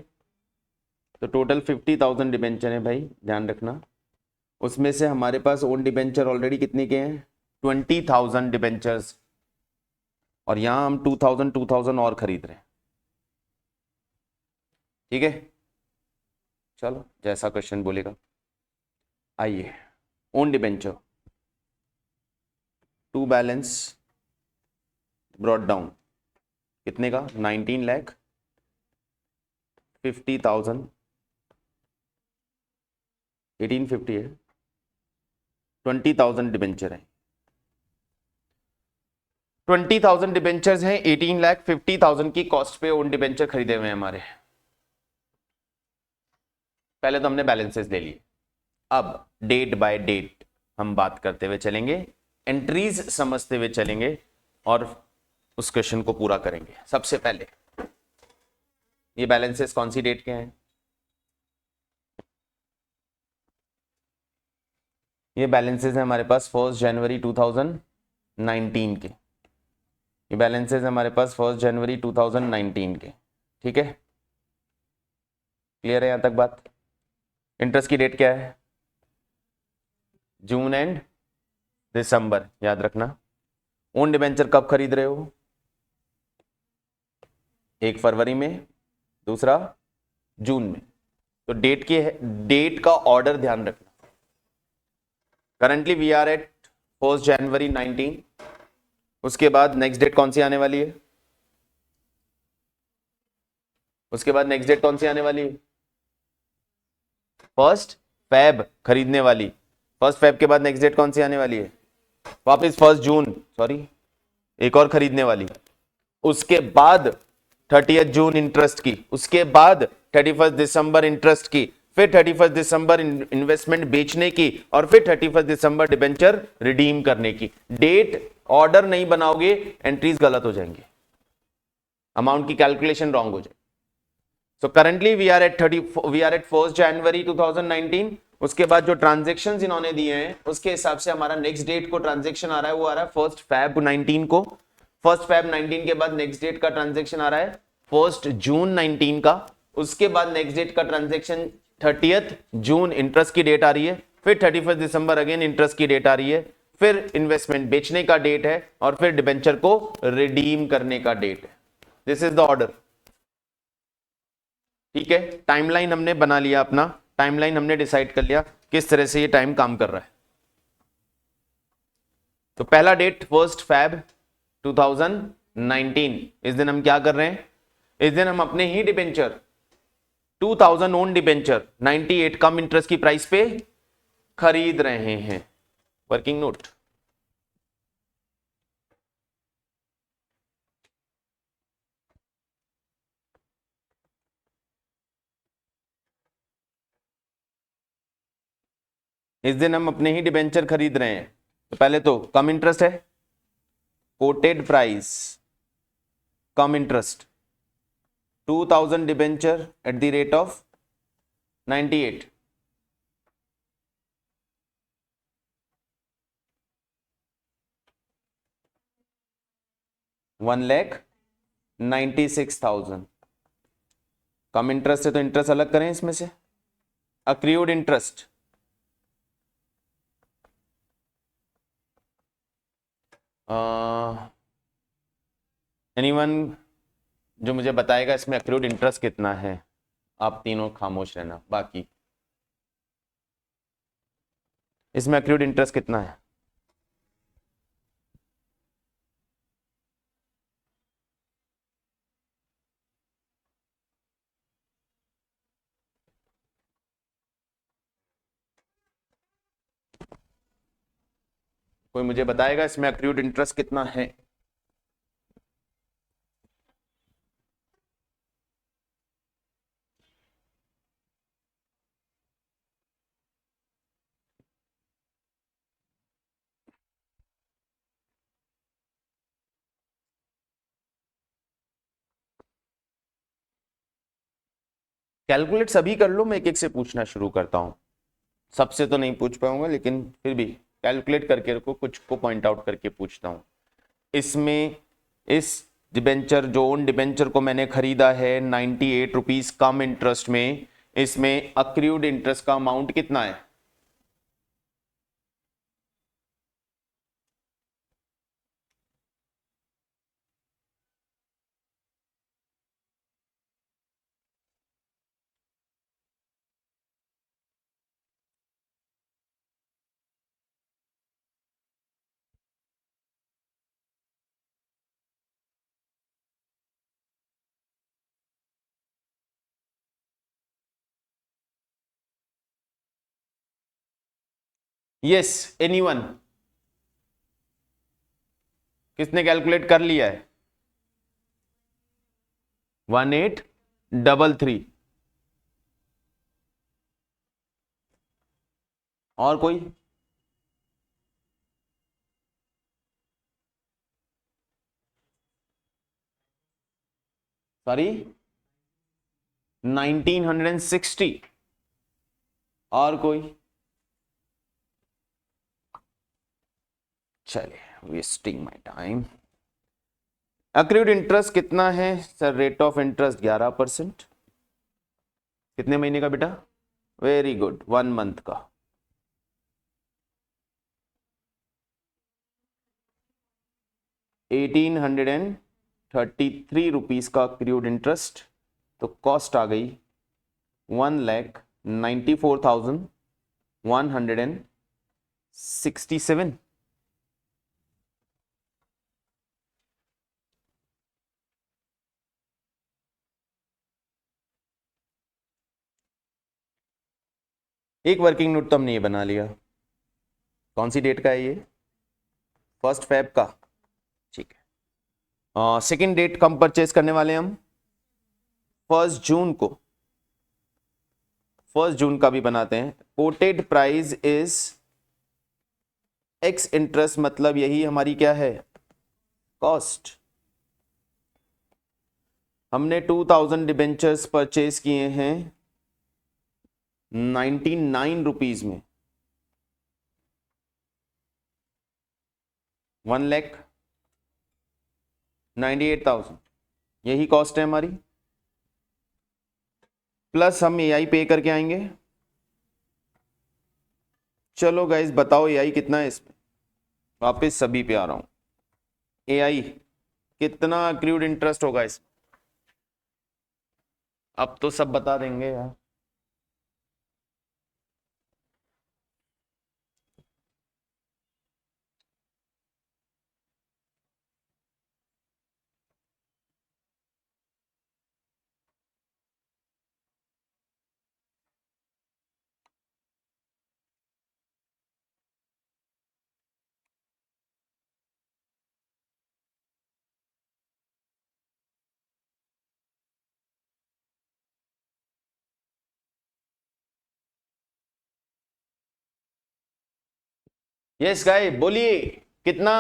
तो टोटल 50,000 डिबेंचर है भाई, ध्यान रखना। उसमें से हमारे पास ओन डिबेंचर ऑलरेडी कितने के हैं, 20,000 डिबेंचर्स, और यहां हम 2000 और खरीद रहे हैं, ठीक है। चलो जैसा क्वेश्चन बोलेगा। आइए, own debenture to balance brought down कितने का, 19,50,000, 1850 है, 20,000 डिबेंचर है, 20,000 डिबेंचर्स हैं, 18,50,000 की कॉस्ट पे ओन डिबेंचर खरीदे हुए हैं हमारे। पहले तो हमने बैलेंसेस ले लिए, अब डेट बाय डेट हम बात करते हुए चलेंगे, एंट्रीज समझते हुए चलेंगे और उस क्वेश्चन को पूरा करेंगे। सबसे पहले ये बैलेंसेस कौन सी डेट के हैं, ये बैलेंसेस है हमारे पास 1 जनवरी 2019 के, ये बैलेंसेस हमारे पास 1 जनवरी 2019 के, ठीक है। क्लियर है यहां तक बात। इंटरेस्ट की डेट क्या है, जून एंड दिसंबर, याद रखना। ओन डिबेंचर कब खरीद रहे हो, 1 फरवरी में, दूसरा जून में, तो डेट का ऑर्डर ध्यान रखना। करंटली वी आर एट 1 जनवरी 19, उसके बाद नेक्स्ट डेट कौन सी आने वाली है, उसके बाद नेक्स्ट डेट कौन सी आने वाली है, 1 फेब खरीदने वाली, 1 फेब के बाद नेक्स्ट डेट कौन सी आने वाली है, वापस 1 जून, सॉरी एक और खरीदने वाली, उसके बाद 30 जून इंटरेस्ट की, उसके बाद 31 दिसंबर इंटरेस्ट की, फिर 31 दिसंबर इन्वेस्टमेंट बेचने की, और फिर 31 दिसंबर डिबेंचर रिडीम करने की। डेट ऑर्डर नहीं बनाओगे एंट्रीज गलत हो जाएंगे, अमाउंट की कैलकुलेशन रॉन्ग हो जाए। So currently we are at 1 January 2019, उसके बाद जो ट्रांजेक्शन इन्होंने दिए हैं उसके हिसाब से हमारा नेक्स्ट डेट को ट्रांजेक्शन आ रहा है, वो आ रहा है 1 फेब 19 को। 1 फेब 19 के बाद नेक्स्ट डेट का ट्रांजेक्शन आ रहा है 1 जून 19 का, उसके बाद नेक्स्ट डेट का ट्रांजेक्शन 30 जून इंटरेस्ट की डेट आ रही है, फिर 31 दिसंबर अगेन इंटरेस्ट की डेट आ रही है, फिर इन्वेस्टमेंट बेचने का डेट है, और फिर डिबेंचर को रिडीम करने का डेट है। दिस इज द ऑर्डर, ठीक है। टाइमलाइन हमने बना लिया, अपना टाइमलाइन हमने डिसाइड कर लिया किस तरह से ये टाइम काम कर रहा है। तो पहला डेट 1 फेब 2019, इस दिन हम क्या कर रहे हैं, इस दिन हम अपने ही डिबेंचर 2000 ओन डिबेंचर 98 कम इंटरेस्ट की प्राइस पे खरीद रहे हैं। वर्किंग नोट, इस दिन हम अपने ही डिबेंचर खरीद रहे हैं, तो पहले तो कम इंटरेस्ट है, coated price come interest 2000 debenture at the rate of 98, $1,96,000। Come interest है तो इंटरेस्ट अलग करें इसमें से, अक्रियूड इंटरेस्ट एनीवन जो मुझे बताएगा इसमें अक्रूड इंटरेस्ट कितना है, आप तीनों खामोश रहना। बाकी इसमें अक्रूड इंटरेस्ट कितना है, कोई मुझे बताएगा इसमें अक्रूड इंटरेस्ट कितना है? कैलकुलेट सभी कर लो, मैं एक एक से पूछना शुरू करता हूं। सबसे तो नहीं पूछ पाऊंगा लेकिन फिर भी कैलकुलेट करके रखो, कुछ को पॉइंट आउट करके पूछता हूं। इसमें इस डिबेंचर, जो ओन डिबेंचर को मैंने खरीदा है 98 रुपीज कम इंटरेस्ट में, इसमें अक्रूड इंटरेस्ट का अमाउंट कितना है? Yes, anyone? किसने कैलकुलेट कर लिया है? 1833। और कोई? सॉरी, 1960। और कोई? चलिए, wasting my time. Accrued interest कितना है सर? Rate of interest 11%। कितने महीने का बेटा? वेरी गुड, 1 मंथ का। 1833 रुपीज का अक्रूड इंटरेस्ट, तो कॉस्ट आ गई 1,94,167। एक वर्किंग नोट तो हमने ये बना लिया। कौन सी डेट का है ये? 1 फेब का। ठीक है। सेकेंड डेट कम परचेज करने वाले हम? 1 जून को। 1 जून का भी बनाते हैं। Coated price is x interest, मतलब यही हमारी क्या है? कॉस्ट। हमने 2000 डिबेंचर्स परचेज किए हैं 99 रुपीज में। 1,98,000 यही कॉस्ट है हमारी। प्लस हम एआई पे करके आएंगे। चलो गाइस बताओ एआई कितना है इसमें? वापस सभी पे आ रहा हूं। एआई कितना अक्रूड इंटरेस्ट होगा इसमें? अब तो सब बता देंगे यार। यस गाय बोलिए, कितना?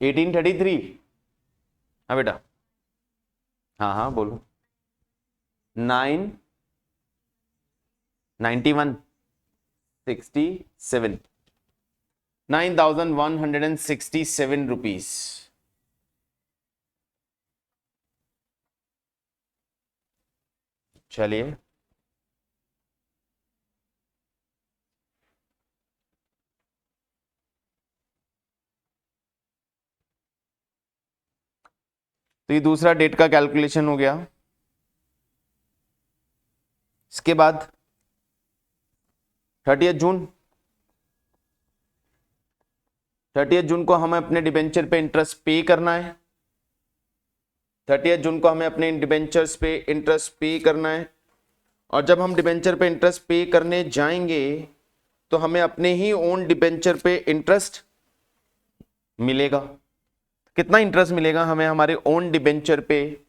1833। हाँ बेटा, हाँ हाँ बोलो। 9,91,67 9,167 रुपीज। चलिए, तो ये दूसरा डेट का कैलकुलेशन हो गया। इसके बाद 30 जून। 30 जून को हमें अपने डिबेंचर पे इंटरेस्ट पे करना है। 30 जून को हमें अपने डिबेंचर्स पे इंटरेस्ट पे करना है। और जब हम डिबेंचर पे इंटरेस्ट पे करने जाएंगे तो हमें अपने ही ओन डिबेंचर पे इंटरेस्ट मिलेगा। कितना इंटरेस्ट मिलेगा हमें हमारे ओन डिबेंचर पे,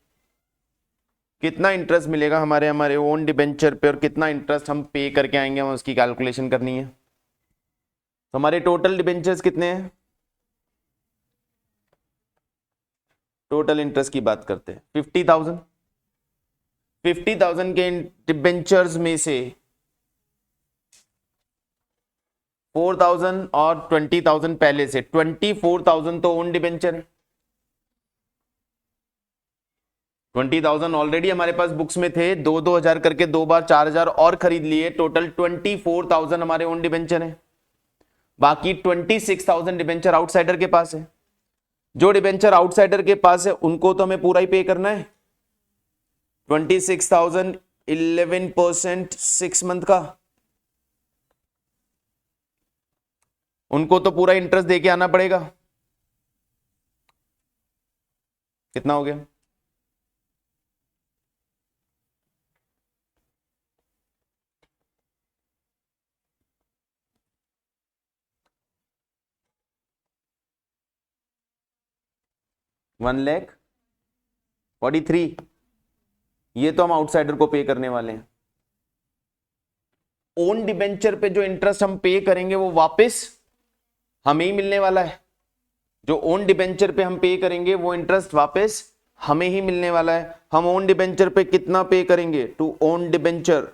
कितना इंटरेस्ट मिलेगा हमारे हमारे ओन डिबेंचर पे और कितना इंटरेस्ट हम पे करके आएंगे, हमें उसकी कैलकुलेशन करनी है। तो हमारे टोटल डिबेंचर्स कितने हैं, टोटल इंटरेस्ट की बात करते हैं 50,000। 50,000 के डिबेंचर्स में से 4,000 और 20,000 पहले से 24,000 तो ओन डिबेंचर है। 20,000 ऑलरेडी हमारे पास बुक्स में थे, 2,000 करके 2 बार 4,000 और खरीद लिए, टोटल 24,000 हमारे ओन डिबेंचर है। बाकी 26,000 डिबेंचर आउटसाइडर के पास है। जो डिबेंचर आउटसाइडर के पास है उनको तो हमें पूरा ही पे करना है। 26,000 11% 6 मंथ का, उनको तो पूरा इंटरेस्ट देके आना पड़ेगा। कितना हो गया, $1,43,000। ये तो हम आउटसाइडर को पे करने वाले हैं। ओन डिबेंचर पे जो इंटरेस्ट हम पे करेंगे वो वापस हमें ही मिलने वाला है। जो ओन डिबेंचर पे हम पे करेंगे वो इंटरेस्ट वापस हमें ही मिलने वाला है। हम ओन डिबेंचर पे कितना पे करेंगे, टू ओन डिबेंचर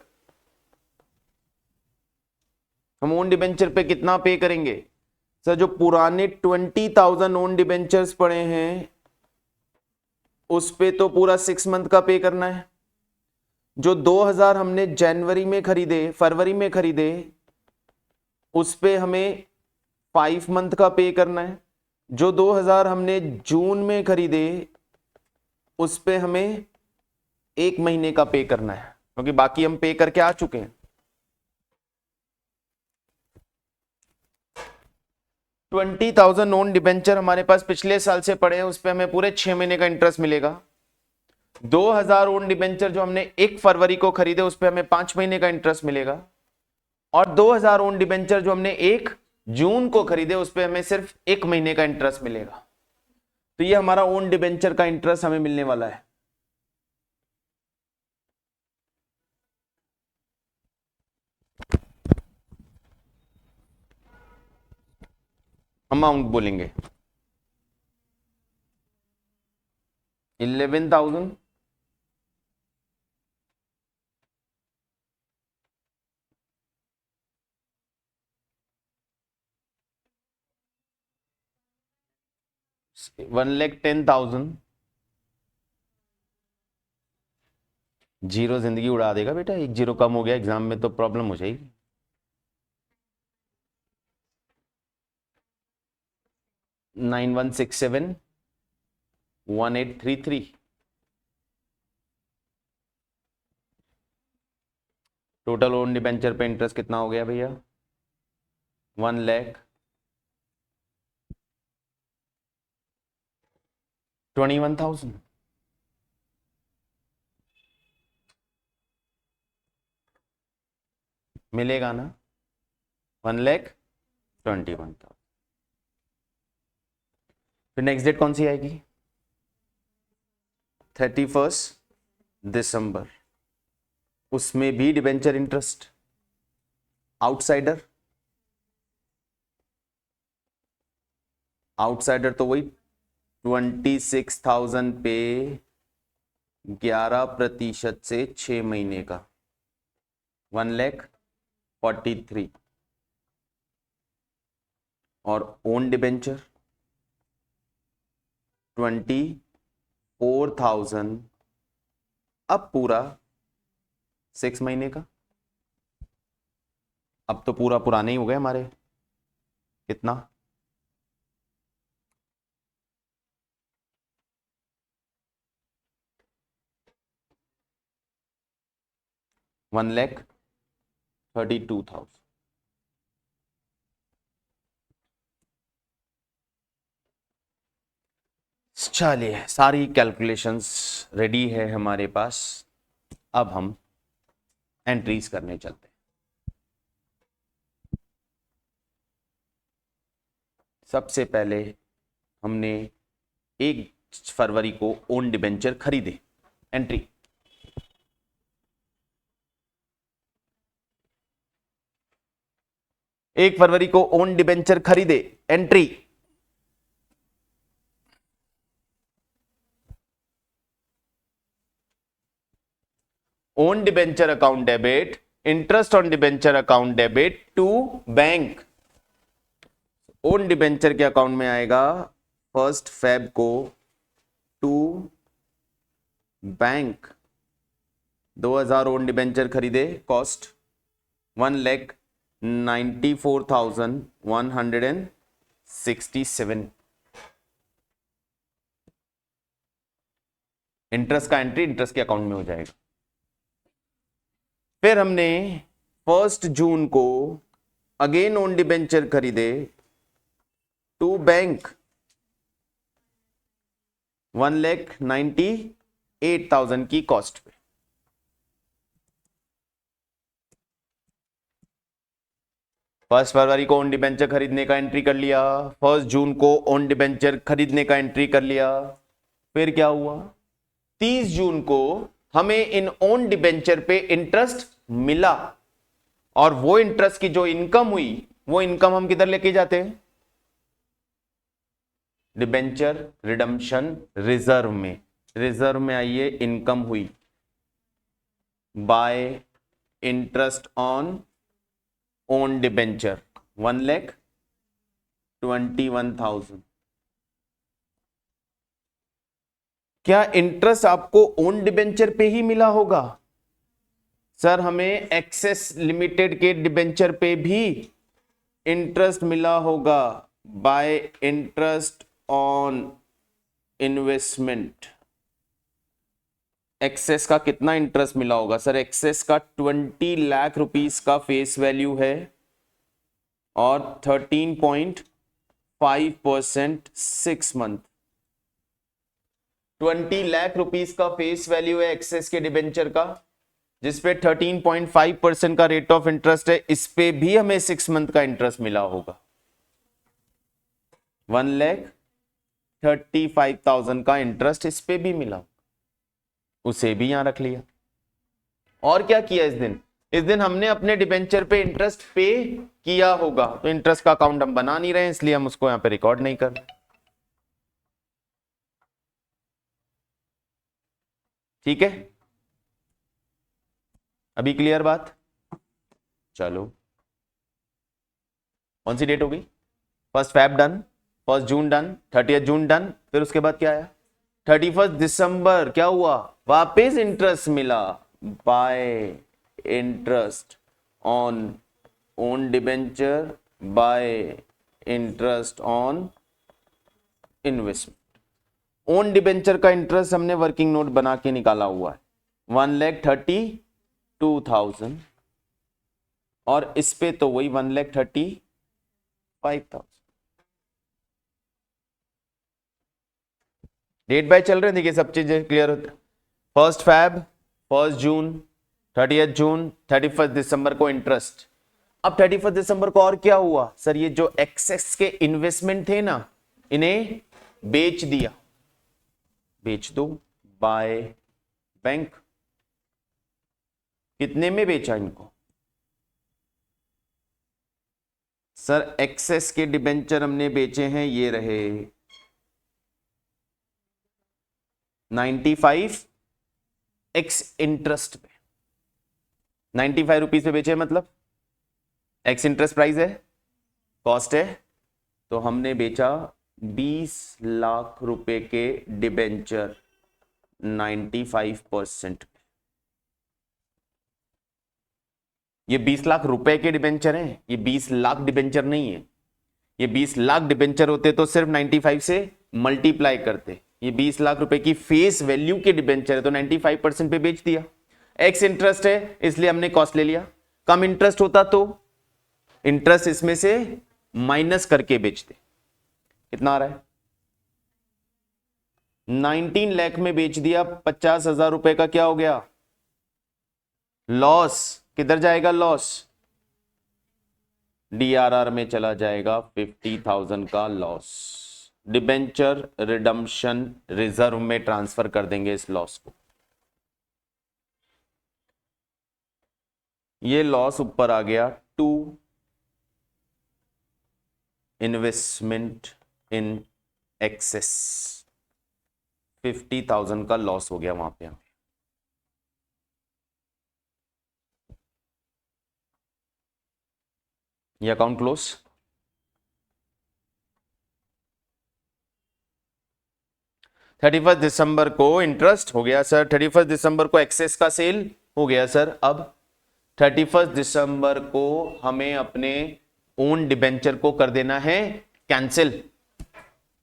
हम ओन डिबेंचर पे कितना पे करेंगे सर? जो पुराने 20,000 ओन डिबेंचर्स पड़े हैं उस पे तो पूरा 6 मंथ का पे करना है। जो 2,000 हमने जनवरी में खरीदे, फरवरी में खरीदे, उस पे हमें 5 मंथ का पे करना है। जो 2,000 हमने जून में खरीदे उस पे हमें 1 महीने का पे करना है, क्योंकि बाकी हम पे करके आ चुके हैं। 20,000 नॉन डिबेंचर हमारे पास पिछले साल से पड़े हैं, उस पे हमें पूरे 6 महीने का इंटरेस्ट मिलेगा। 2,000 ओन डिबेंचर जो हमने 1 फरवरी को खरीदे उस पे हमें 5 महीने का इंटरेस्ट मिलेगा। और 2,000 ओन डिबेंचर जो हमने 1 जून को खरीदे उस पे हमें सिर्फ 1 महीने का इंटरेस्ट मिलेगा। तो ये हमारा ओन डिबेंचर का इंटरेस्ट हमें मिलने वाला है। अमाउंट बोलेंगे 11,000 1,10,000। जीरो जिंदगी उड़ा देगा बेटा, एक जीरो कम हो गया एग्जाम में तो प्रॉब्लम हो जाएगी। 91671833। टोटल ओन डिबेंचर पे इंटरेस्ट कितना हो गया भैया? 1,21,000। मिलेगा ना? 1,21,000। फिर नेक्स्ट डेट कौन सी आएगी? 31 दिसंबर। उसमें भी डिबेंचर इंटरेस्ट आउटसाइडर, आउटसाइडर तो वही 26,000 पे 11% से 6 महीने का 1,43,000। और ओन डिबेंचर 24,000 अब पूरा 6 महीने का। अब तो पूरा पुराने ही हो गए हमारे। कितना? 1,32,000। चलिए, सारी कैलकुलेशंस रेडी है हमारे पास। अब हम एंट्रीज करने चलते हैं। सबसे पहले हमने 1 फरवरी को ओन डिबेंचर खरीदे, एंट्री। एक फरवरी को ओन डिबेंचर खरीदे, entry. Own debenture account debit, interest on debenture account debit to bank. Own debenture के अकाउंट में आएगा 1 फेब को टू बैंक। 2000 ओन डिबेंचर खरीदे, कॉस्ट 1,94,167। इंटरेस्ट का एंट्री इंटरेस्ट के अकाउंट में हो जाएगा। फिर हमने 1 जून को अगेन ओन डिबेंचर खरीदे टू बैंक, 1,98,000 की कॉस्ट पे। फर्स्ट फरवरी को ओन डिबेंचर खरीदने का एंट्री कर लिया, 1 जून को ओन डिबेंचर खरीदने का एंट्री कर लिया। फिर क्या हुआ, 30 जून को हमें इन ओन डिबेंचर पे इंटरेस्ट मिला, और वो इंटरेस्ट की जो इनकम हुई वो इनकम हम किधर लेके जाते हैं, डिबेंचर रिडम्पशन रिजर्व में। रिजर्व में आइए, इनकम हुई bye interest on own debenture 1,21,000। क्या इंटरेस्ट आपको ओन डिबेंचर पे ही मिला होगा? सर, हमें एक्सेस लिमिटेड के डिबेंचर पे भी इंटरेस्ट मिला होगा by interest on investment. Excess का कितना इंटरेस्ट मिला होगा? सर, एक्सेस का 20 लाख रुपीस का फेस वैल्यू है और 13.5% 6 मंथ। 20 लाख रुपीस का फेस वैल्यू है एक्सेस के डिबेंचर का, जिसपे 13.5% का रेट ऑफ इंटरेस्ट है। इस पे भी हमें 6 मंथ का इंटरेस्ट मिला होगा। 1,35,000 का इंटरेस्ट इस पे भी मिला, उसे भी यहां रख लिया। और क्या किया इस दिन? इस दिन हमने अपने डिबेंचर पे इंटरेस्ट पे किया होगा, तो इंटरेस्ट का अकाउंट हम बना नहीं रहे हैं, इसलिए हम उसको यहां पे रिकॉर्ड नहीं कर रहे। ठीक है, अभी क्लियर बात? चलो, कौन सी डेट हो गई? 1 फेब डन, 1 जून डन, 30 जून डन। फिर उसके बाद क्या आया? 31 दिसंबर। क्या हुआ? वापस इंटरेस्ट मिला bye interest on own debenture bye interest on investment. Own debenture का इंटरेस्ट हमने वर्किंग नोट बना के निकाला हुआ है, 1,32,000, और इस पे तो वही 1,35,000। डेट बाय चल रहे हैं, देखिए सब चीजें क्लियर होता है। 1 फेब, 1 जून, 30 जून, 31 दिसंबर को इंटरेस्ट। अब 31 दिसंबर को और क्या हुआ? सर, ये जो एक्सेस के इन्वेस्टमेंट थे ना, इन्हें बेच दिया। बेच दो बाय बैंक। कितने में बेचा इनको? सर, एक्सेस के डिबेंचर हमने बेचे हैं, ये रहे 95 एक्स इंटरेस्ट पे। 95 रुपीज पे बेचे, मतलब एक्स इंटरेस्ट प्राइस है, कॉस्ट है, तो हमने बेचा 20 लाख रुपए के डिबेंचर 95%। ये 20 लाख रुपए के डिबेंचर हैं, ये 20 लाख डिबेंचर नहीं है। ये 20 लाख डिबेंचर होते तो सिर्फ 95 से मल्टीप्लाई करते। ये 20 लाख रुपए की फेस वैल्यू के डिबेंचर है, तो 95% पे बेच दिया। एक्स इंटरेस्ट है, इसलिए हमने कॉस्ट ले लिया। कम इंटरेस्ट होता तो इंटरेस्ट इसमें से माइनस करके बेचते। कितना आ रहा है? 19 लाख में बेच दिया, 50,000 रुपए का क्या हो गया? लॉस किधर जाएगा, लॉस डीआरआर में चला जाएगा, 50,000 का लॉस डिबेंचर रिडम्पशन रिजर्व में ट्रांसफर कर देंगे इस लॉस को। ये लॉस ऊपर आ गया टू इन्वेस्टमेंट इन एक्सेस, 50,000 का लॉस हो गया वहां पे। ये अकाउंट क्लोज। 31 दिसंबर को इंटरेस्ट हो गया सर, 31 दिसंबर को एक्सेस का सेल हो गया सर। अब 31 दिसंबर को हमें अपने ओन डिबेंचर को कर देना है कैंसिल।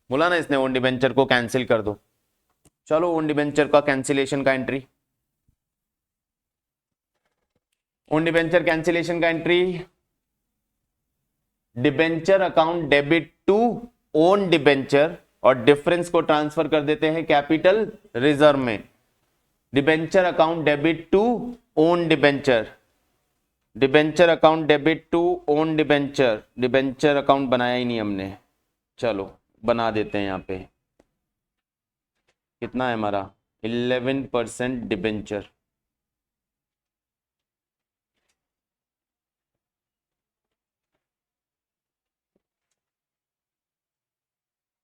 बोला ना इसने ओन डिबेंचर को कैंसिल कर दो। चलो ओन डिबेंचर का कैंसिलेशन का एंट्री, ओन डिबेंचर कैंसिलेशन का entry, debenture account debit to own debenture और डिफरेंस को ट्रांसफर कर देते हैं कैपिटल रिजर्व में। Debenture account debit to own debenture, debenture account debit to own debenture, debenture account बनाया ही नहीं हमने, चलो बना देते हैं। यहां पे कितना है हमारा 11% debenture,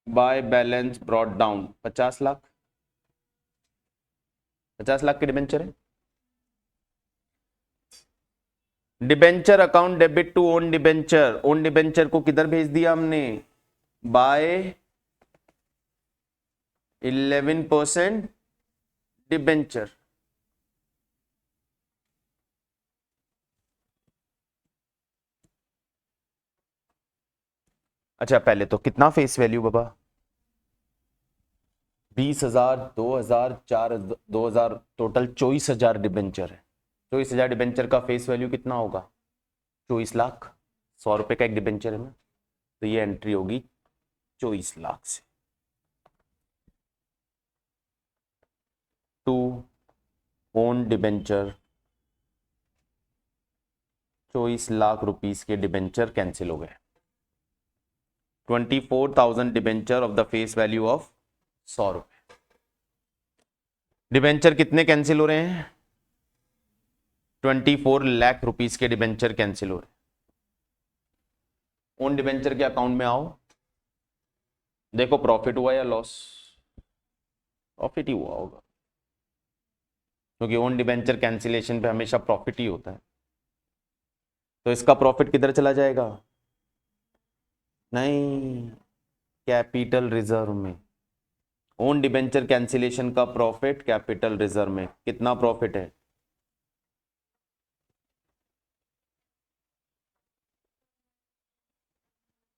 by balance brought down 50 lakh, 50 lakh के डिबेंचर है। Debenture account debit to own debenture, own debenture को किधर भेज दिया हमने, बाय 11% डिबेंचर। अच्छा पहले तो कितना फेस वैल्यू बाबा, 20,000, 2,000, 4, 2,000, टोटल 24,000 डिबेंचर है। 24,000 डिबेंचर का फेस वैल्यू कितना होगा, 24 लाख। 100 रुपए का एक डिबेंचर है ना, तो ये एंट्री होगी 24 लाख से। To own debenture 24 lakh rupees के डिबेंचर कैंसिल हो गए। 24,000 debenture of the face value of 100 रुपए। डिबेंचर कितने कैंसिल हो रहे हैं, 24 लाख रुपीस के डिबेंचर कैंसिल हो रहे हैं। ओन डिबेंचर के अकाउंट में आओ, देखो प्रॉफिट हुआ या लॉस, प्रॉफिट ही हुआ होगा क्योंकि ओन डिबेंचर कैंसिलेशन पे हमेशा प्रॉफिट ही होता है। तो इसका प्रॉफिट किधर चला जाएगा, नहीं कैपिटल रिजर्व में। ओन डिबेंचर कैंसिलेशन का प्रॉफिट कैपिटल रिजर्व में, कितना प्रॉफिट है,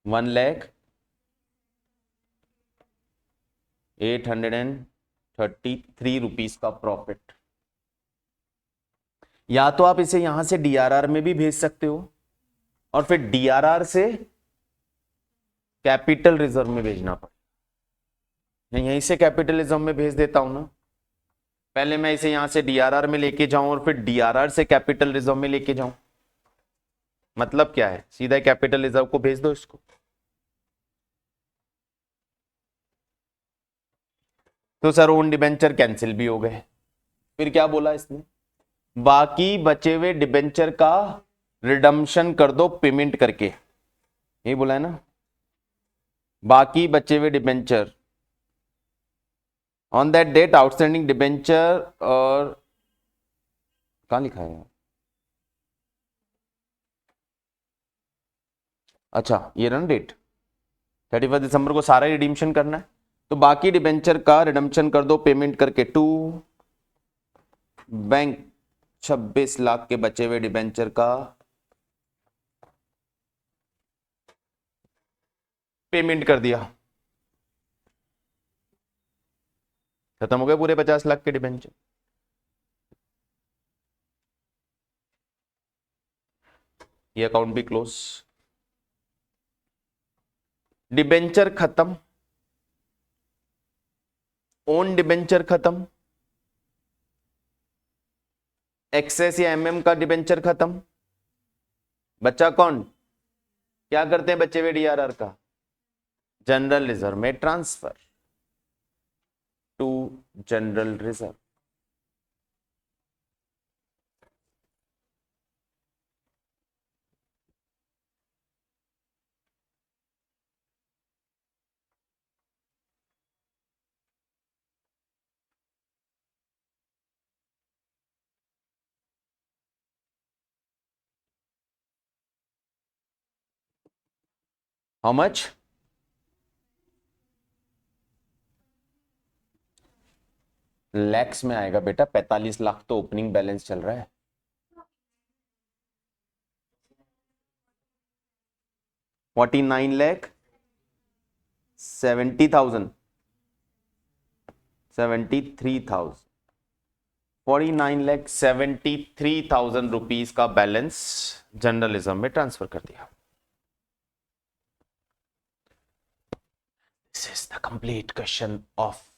₹1,0833 का प्रॉफिट। या तो आप इसे यहां से डीआरआर में भी भेज सकते हो और फिर डीआरआर से कैपिटल रिजर्व में भेजना पड़ेगा। यहीं से कैपिटल रिजर्व में भेज देता हूं ना, पहले मैं इसे यहां से डीआरआर में लेके जाऊं और फिर डीआरआर से कैपिटल रिजर्व में लेके जाऊं। मतलब क्या है, सीधा कैपिटल रिजर्व को भेज दो इसको। तो सर ओन डिबेंचर कैंसिल भी हो गए, फिर क्या बोला इसने, बाकी बचे हुए डिबेंचर का रिडम्पशन कर दो पेमेंट करके, ये बोला है ना। बाकी बचे हुए debenture on that date outstanding debenture, और कहां लिखा है, अच्छा ये रन डेट 31 दिसंबर को सारा रिडीम्शन करना है। तो बाकी डिबेंचर का रिडम्पशन कर दो पेमेंट करके टू बैंक, 26 लाख के बचे हुए डिबेंचर का पेमेंट कर दिया, खत्म हो गए पूरे 50 लाख के डिबेंचर। ये अकाउंट भी क्लोज, डिबेंचर खत्म, ओन डिबेंचर खत्म, एक्सेस या एमएम का डिबेंचर खत्म, बच्चा कौन, क्या करते हैं बच्चे वे डीआरआर का, जनरल रिजर्व में transfer to general reserve. How much, lakhs में आएगा बेटा, 45 लाख तो ओपनिंग बैलेंस चल रहा है। 49,70,000, 73,000, 49,73,000 रुपीज का बैलेंस जर्नलिज्म में ट्रांसफर कर दिया। This is the complete question of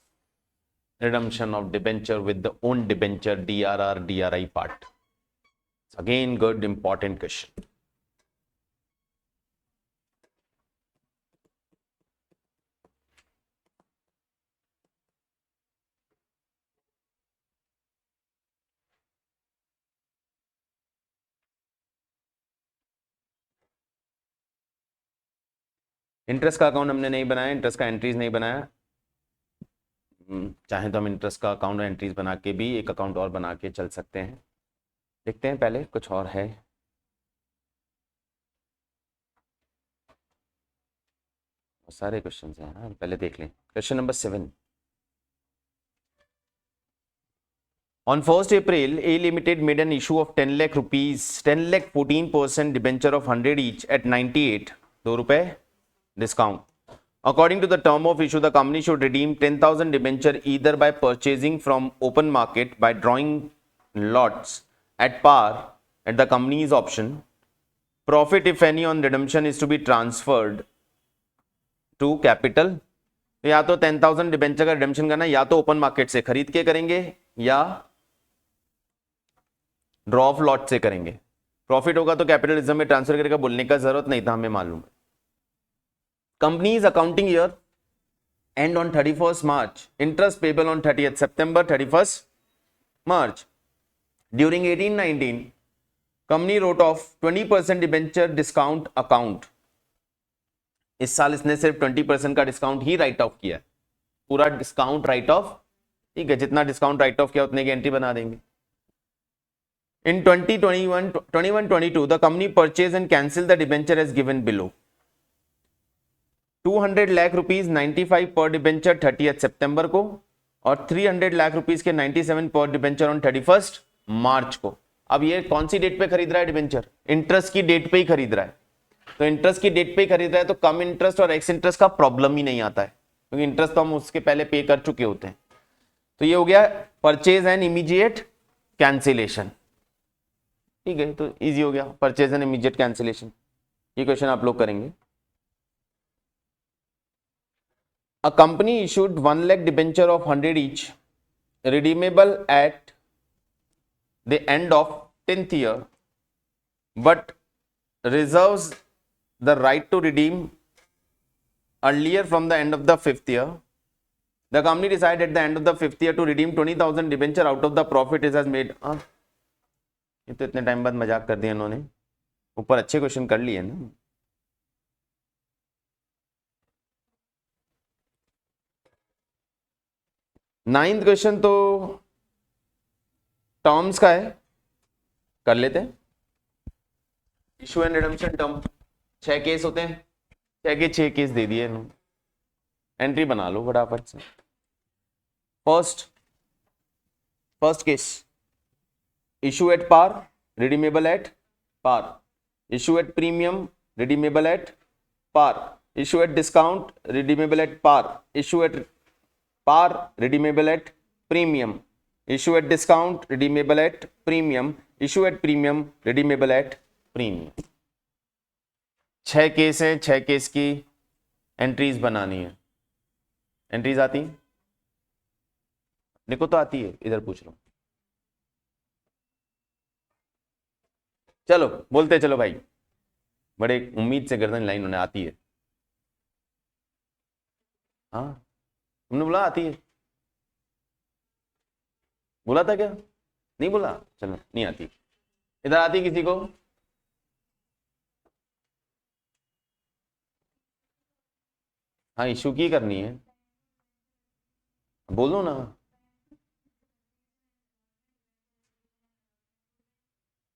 redemption of debenture with the own debenture DRR DRI part. It's again good important question. Interest का अकाउंट हमने नहीं बनाया, इंटरेस्ट का एंट्रीज नहीं बनाया। चाहे तो हम इंटरेस्ट का अकाउंट एंट्रीज बना के भी एक अकाउंट और बना के चल सकते हैं। देखते हैं पहले कुछ और है। सारे क्वेश्चन हैं, हाँ पहले देख लें। Question number 7। On 1st April, A Limited made an issue of 10 lakh rupees, 10 lakh 14% debenture of 100 each at 98, ₹2 discount. According to the term of issue, the company should redeem 10,000 debenture either by purchasing from open market by drawing lots at par at the company's option. Profit, if any, on redemption is to be transferred to capital. या तो 10,000 debenture का redemption करना या तो open market से खरीद के करेंगे या ड्रॉ ऑफ लॉट से करेंगे। प्रॉफिट होगा तो कैपिटलिज्म में ट्रांसफर करेगा, बोलने का जरूरत नहीं था, हमें मालूम है। Companies accounting year end on 31st March, interest payable on 30th September, 31st March. During 18-19 company wrote off 20% debenture discount account. इस साल इसने सिर्फ 20% का डिस्काउंट ही राइट ऑफ किया, पूरा डिस्काउंट राइट ऑफ, ठीक है, जितना डिस्काउंट राइट ऑफ किया उतने की एंट्री बना देंगे। In 2021-22, the company purchased and cancelled the debenture as given below. 200 lakh rupees 95 per debenture 30th September को और 300 लाख रुपीस के 97 पर डिबेंचर ऑन 31st मार्च को। अब ये कौन सी डेट पे खरीद रहा है डिबेंचर? इंटरेस्ट की डेट पे ही खरीद रहा है। तो इंटरेस्ट की डेट पे ही खरीद रहा है तो कम इंटरेस्ट और एक्स इंटरेस्ट का प्रॉब्लम ही नहीं आता है, क्योंकि इंटरेस्ट तो हम उसके पहले पे कर चुके होते हैं। तो ये हो गया परचेज एंड इमीडिएट कैंसिलेशन, ठीक है, तो इजी हो गया, परचेज एंड इमीडिएट कैंसिलेशन। ये क्वेश्चन आप लोग करेंगे। A company issued 1 lakh debenture of 100 each, redeemable at the end of 10th year, but reserves the right to redeem earlier from the end of the 5th year. The company decided at the end of the 5th year to redeem 20,000 debenture out of the profit it has made. ये तो इतने time बाद मजाक कर दिया इन्होंने, ऊपर अच्छे क्वेश्चन कर लिए ना। नाइन्थ क्वेश्चन तो टर्म्स का है, कर लेते हैं। Issue and redemption term 6 case होते हैं, 6 के 6 केस दे दिए इन्होंने, एंट्री बना लो फटाफट से। First case, issue at par, redeemable at par, issue at premium, redeemable at par, issue at discount, redeemable at par, issue at par redeemable at premium, issue at discount redeemable at premium, issue at premium redeemable at premium। 6 case है, 6 case की entries बनानी है। Entries आती हैं? देखो तो आती है, इधर पूछ रहा हूं। चलो बोलते चलो भाई, बड़े उम्मीद से गर्दन लाइन होने आती है। हाँ तुमने बोला आती है, बोला था क्या? नहीं बोला, चलो नहीं आती। इधर आती किसी को? हाँ इशू की करनी है, बोलो ना।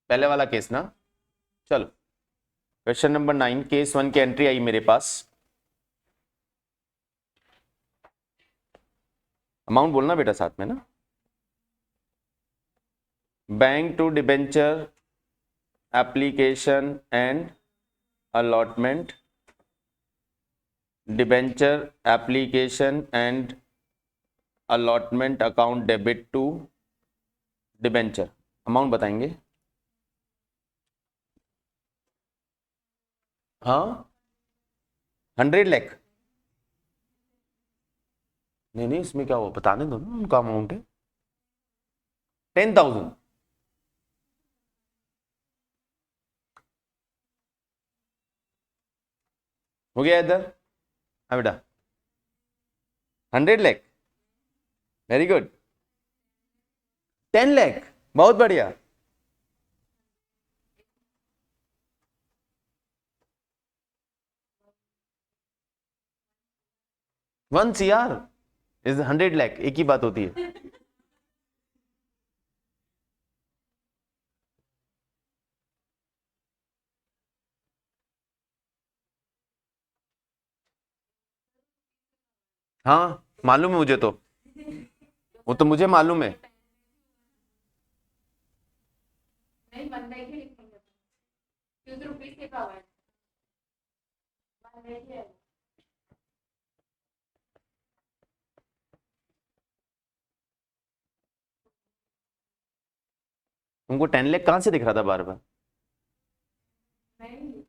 पहले वाला केस ना, चलो क्वेश्चन नंबर 9 केस 1 की एंट्री आई मेरे पास। अमाउंट बोलना बेटा साथ में ना। Bank to debenture application and allotment, debenture application and allotment account debit to debenture. Amount बताएंगे। हाँ 100 लाख। नहीं नहीं इसमें क्या हुआ, बताने दो ना, उनका अमाउंट है 10,000। हो गया इधर। हाँ बेटा 100 लाख, वेरी गुड। 10 लाख, बहुत बढ़िया। वन सीआर इज 100 लाख, एक ही बात होती है। हाँ मालूम है मुझे तो, वो तो मुझे मालूम है। नहीं मन नहीं ही लिखेंगे क्योंकि रुपीस लिखा हुआ है, मन नहीं है। तुमको 10 लाख कहां से दिख रहा था बार बार? नहीं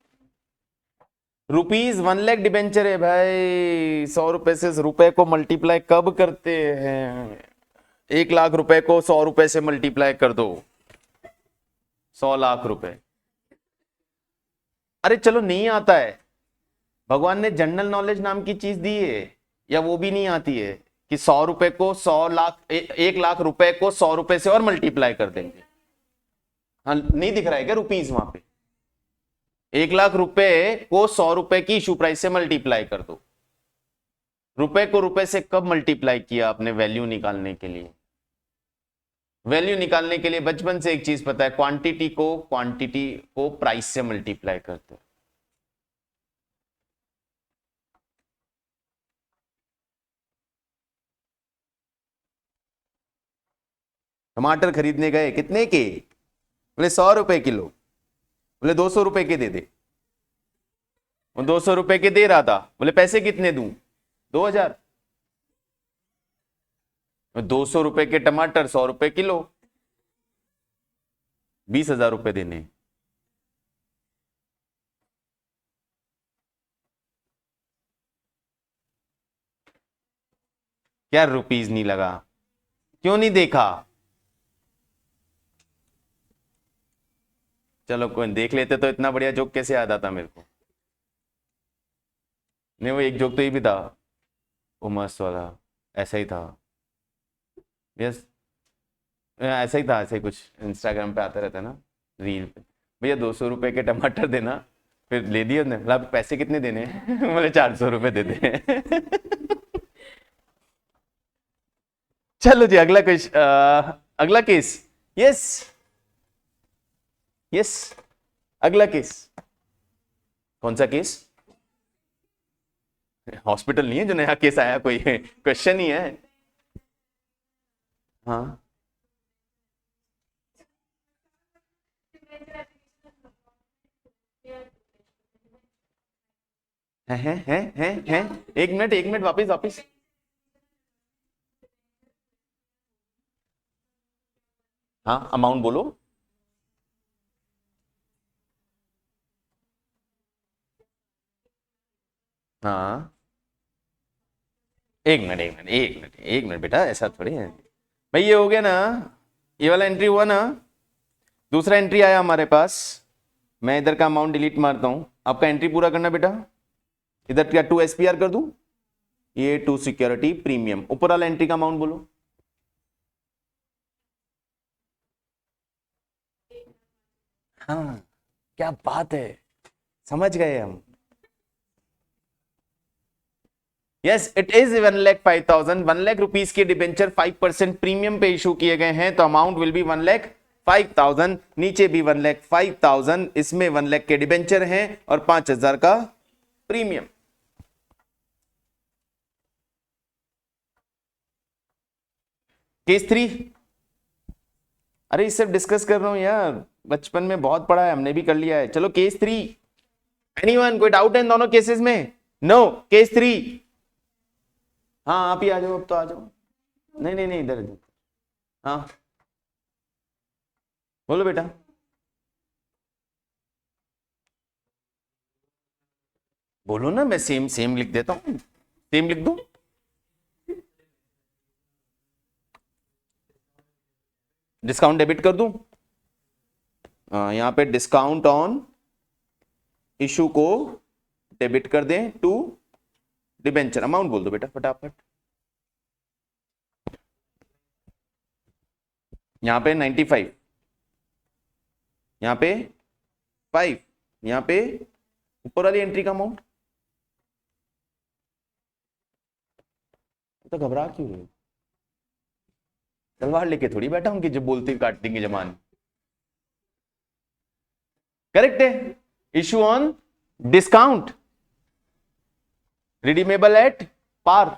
रुपीज 1 लाख डिबेंचर है भाई। 100 रुपए से रुपए को मल्टीप्लाई कब करते हैं? 1 लाख रुपए को 100 रुपए से मल्टीप्लाई कर दो, 100 लाख रुपए। अरे चलो नहीं आता है, भगवान ने जनरल नॉलेज नाम की चीज दी है, या वो भी नहीं आती है कि 100 रुपए को 100 लाख 1 लाख रुपए को 100 रुपए से और मल्टीप्लाई कर देंगे। हाँ नहीं दिख रहा है क्या रुपीज वहां पे? 1 लाख रुपए को 100 रुपए की इशू प्राइस से मल्टीप्लाई कर दो। रुपए को रुपए से कब मल्टीप्लाई किया आपने? वैल्यू निकालने के लिए। वैल्यू निकालने के लिए बचपन से एक चीज पता है, क्वांटिटी को प्राइस से मल्टीप्लाई करते हैं। टमाटर खरीदने गए, कितने के? बोले 100 रुपए किलो। बोले 200 रुपए के दे दे। वो 200 रुपए के दे रहा था, बोले पैसे कितने दूं? 2,000। 200 रुपए के टमाटर 100 रुपए किलो, 20,000 रुपए देने। क्या रुपीज नहीं लगा? क्यों नहीं देखा? चलो कोई देख लेते तो इतना बढ़िया जोक कैसे याद आता मेरे को। नहीं वो एक जोक तो ये भी था, वो मस्त वाला, ऐसा ही था। यस ऐसा ही था, ऐसा ही कुछ इंस्टाग्राम पे आता रहता है ना रील पे। भैया 200 रुपए के टमाटर देना, फिर ले दिए उसने, बोला पैसे कितने देने हैं? बोले 400 रुपए दे दे। चलो जी अगला क्वेश्चन, अगला केस। यस यस अगला केस। कौन सा केस? हॉस्पिटल नहीं है जो नया केस आया, कोई क्वेश्चन ही है। हाँ है। एक मिनट वापिस वापिस। हाँ अमाउंट बोलो। हाँ एक मिनट बेटा, ऐसा थोड़ी है भाई। ये हो गया ना, ये वाला एंट्री हुआ ना, दूसरा एंट्री आया हमारे पास मैं इधर का अमाउंट डिलीट मारता हूं, आपका एंट्री पूरा करना बेटा। इधर क्या 2 SPR कर दूं, ये 2 सिक्योरिटी प्रीमियम। ऊपर वाला एंट्री का अमाउंट बोलो। हाँ, क्या बात है, समझ गए हम। Yes, it is 1,05,000। 1,00,000 रुपीज के डिबेंचर 5% प्रीमियम पे इशू किए गए हैं, तो अमाउंट विल बी 1,05,000। नीचे भी 1,05,000, इसमें 1,00,000 के डिबेंचर हैं और 5,000 का प्रीमियम। केस 3, अरे इससे डिस्कस कर रहा हूं यार, बचपन में बहुत पढ़ा है, हमने भी कर लिया है। चलो केस 3, एनीवन कोई डाउट है इन दोनों केसेस में? No, case 3। हाँ आप ही आ जाओ, अब तो आ जाओ। नहीं नहीं नहीं, इधर इधर। हाँ बोलो बेटा। बोलो ना, मैं सेम सेम लिख देता हूँ, सेम लिख दूं। डिस्काउंट डेबिट कर दूं, यहां पे डिस्काउंट ऑन इशू को डेबिट कर दें टू डिबेंचर। अमाउंट बोल दो बेटा फटाफट। यहां पे 95, यहां पे 5, यहां पे ऊपर वाली एंट्री का अमाउंट। तो घबरा क्यों रहे हो? तलवार लेके थोड़ी बैठा हूं कि जब बोलते काट देंगे जमान। करेक्ट है, issue on discount, redeemable at par.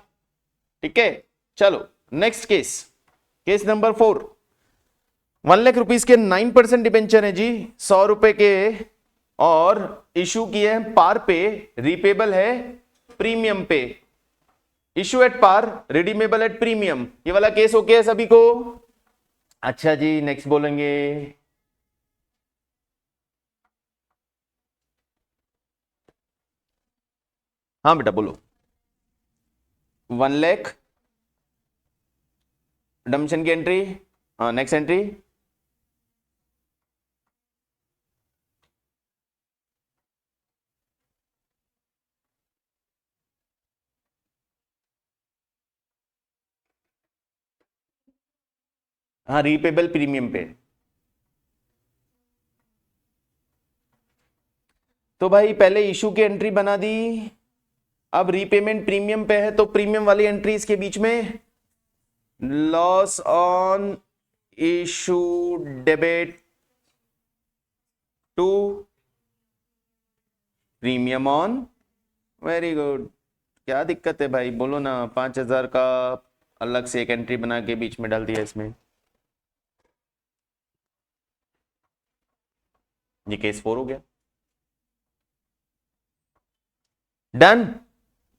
ठीक है, चलो next case, case number 4। 1,00,000 rupees के 9% डिबेंचर है जी, 100 रुपए के, और इशू किए हैं पार पे, रीपेबल है प्रीमियम पे। Issue at par, redeemable at premium. ये वाला केस ओके है सभी को? अच्छा जी, नेक्स्ट बोलेंगे। हाँ बेटा बोलो। 1,00,000 डमशन की एंट्री, हाँ नेक्स्ट एंट्री। हाँ रीपेबल प्रीमियम पे। तो भाई पहले इशू की एंट्री बना दी, अब रीपेमेंट प्रीमियम पे है, तो प्रीमियम वाली एंट्री इसके बीच में, loss on issue debit to premium on. Very good. क्या दिक्कत है भाई, बोलो ना। 5,000 का अलग से एक एंट्री बना के बीच में डाल दिया इसमें। ये केस 4 हो गया, डन।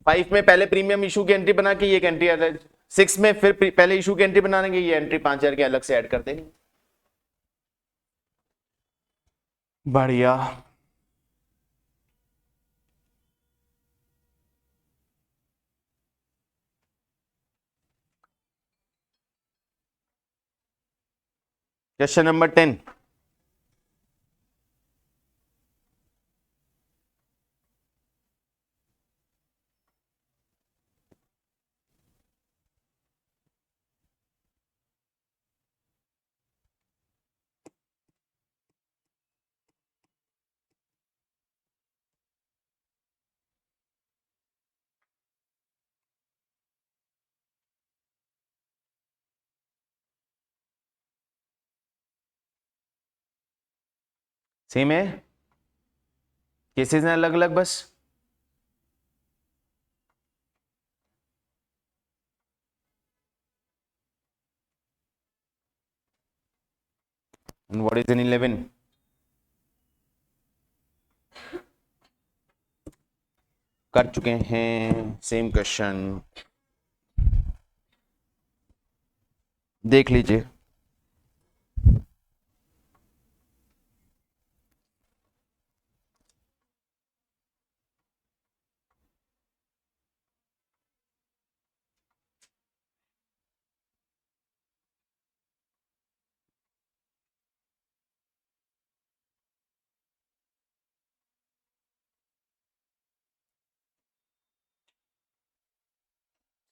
5 में पहले प्रीमियम इशू की एंट्री बना के ये एक एंट्री अलग, 6 में फिर पहले इशू की एंट्री बनाने ये एंट्री 5,000 के अलग से ऐड कर देंगे। बढ़िया। Question number 10। सेम है, केसेस हैं अलग अलग बस। What is an 11? कर चुके हैं सेम क्वेश्चन, देख लीजिए।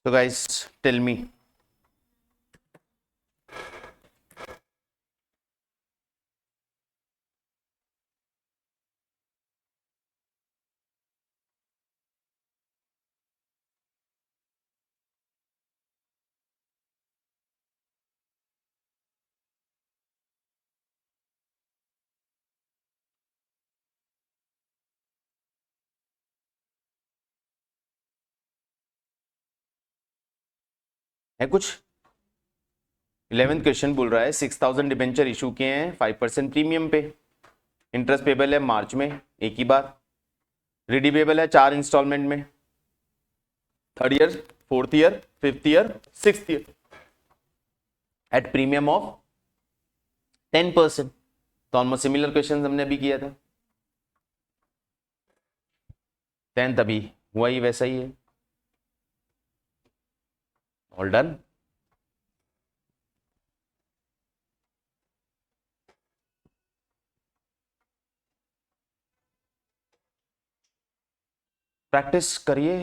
तो गाइस टेल मी, है कुछ? 11th क्वेश्चन बोल रहा है 6,000 डिबेंचर इशू किए हैं 5% प्रीमियम पे, इंटरेस्ट पेबल है मार्च में एक ही बार, रिडीमेबल है 4 इंस्टॉलमेंट में, 3rd year, 4th year, 5th year, 6th year, at premium of 10%। तो ऑलमोस्ट सिमिलर क्वेश्चन हमने अभी किया था, 10th अभी हुआ ही वैसा ही है। All done. प्रैक्टिस करिए,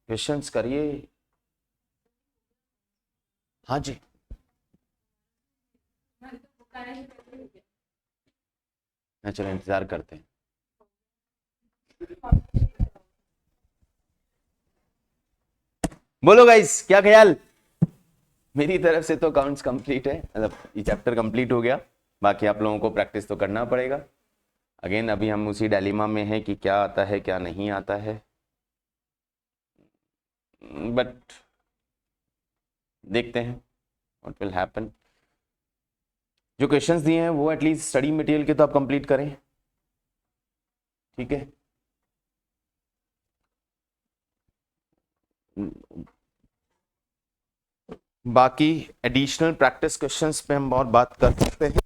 क्वेश्चंस करिए। हाँ जी, हमारी तो बुक आने से पहले हो गया। चलो इंतजार करते हैं। बोलो गाइस, क्या ख्याल? मेरी तरफ से तो अकाउंट्स कंप्लीट है, मतलब ये चैप्टर कंप्लीट हो गया, बाकी आप लोगों को प्रैक्टिस तो करना पड़ेगा। अगेन अभी हम उसी डायलेमा में हैं कि क्या आता है क्या नहीं आता है, बट देखते हैं व्हाट विल हैपन। जो क्वेश्चंस दिए हैं वो एटलीस्ट स्टडी मटेरियल के तो आप कंप्लीट करें, ठीक है? बाकी एडिशनल प्रैक्टिस क्वेश्चंस पे हम और बात कर सकते हैं।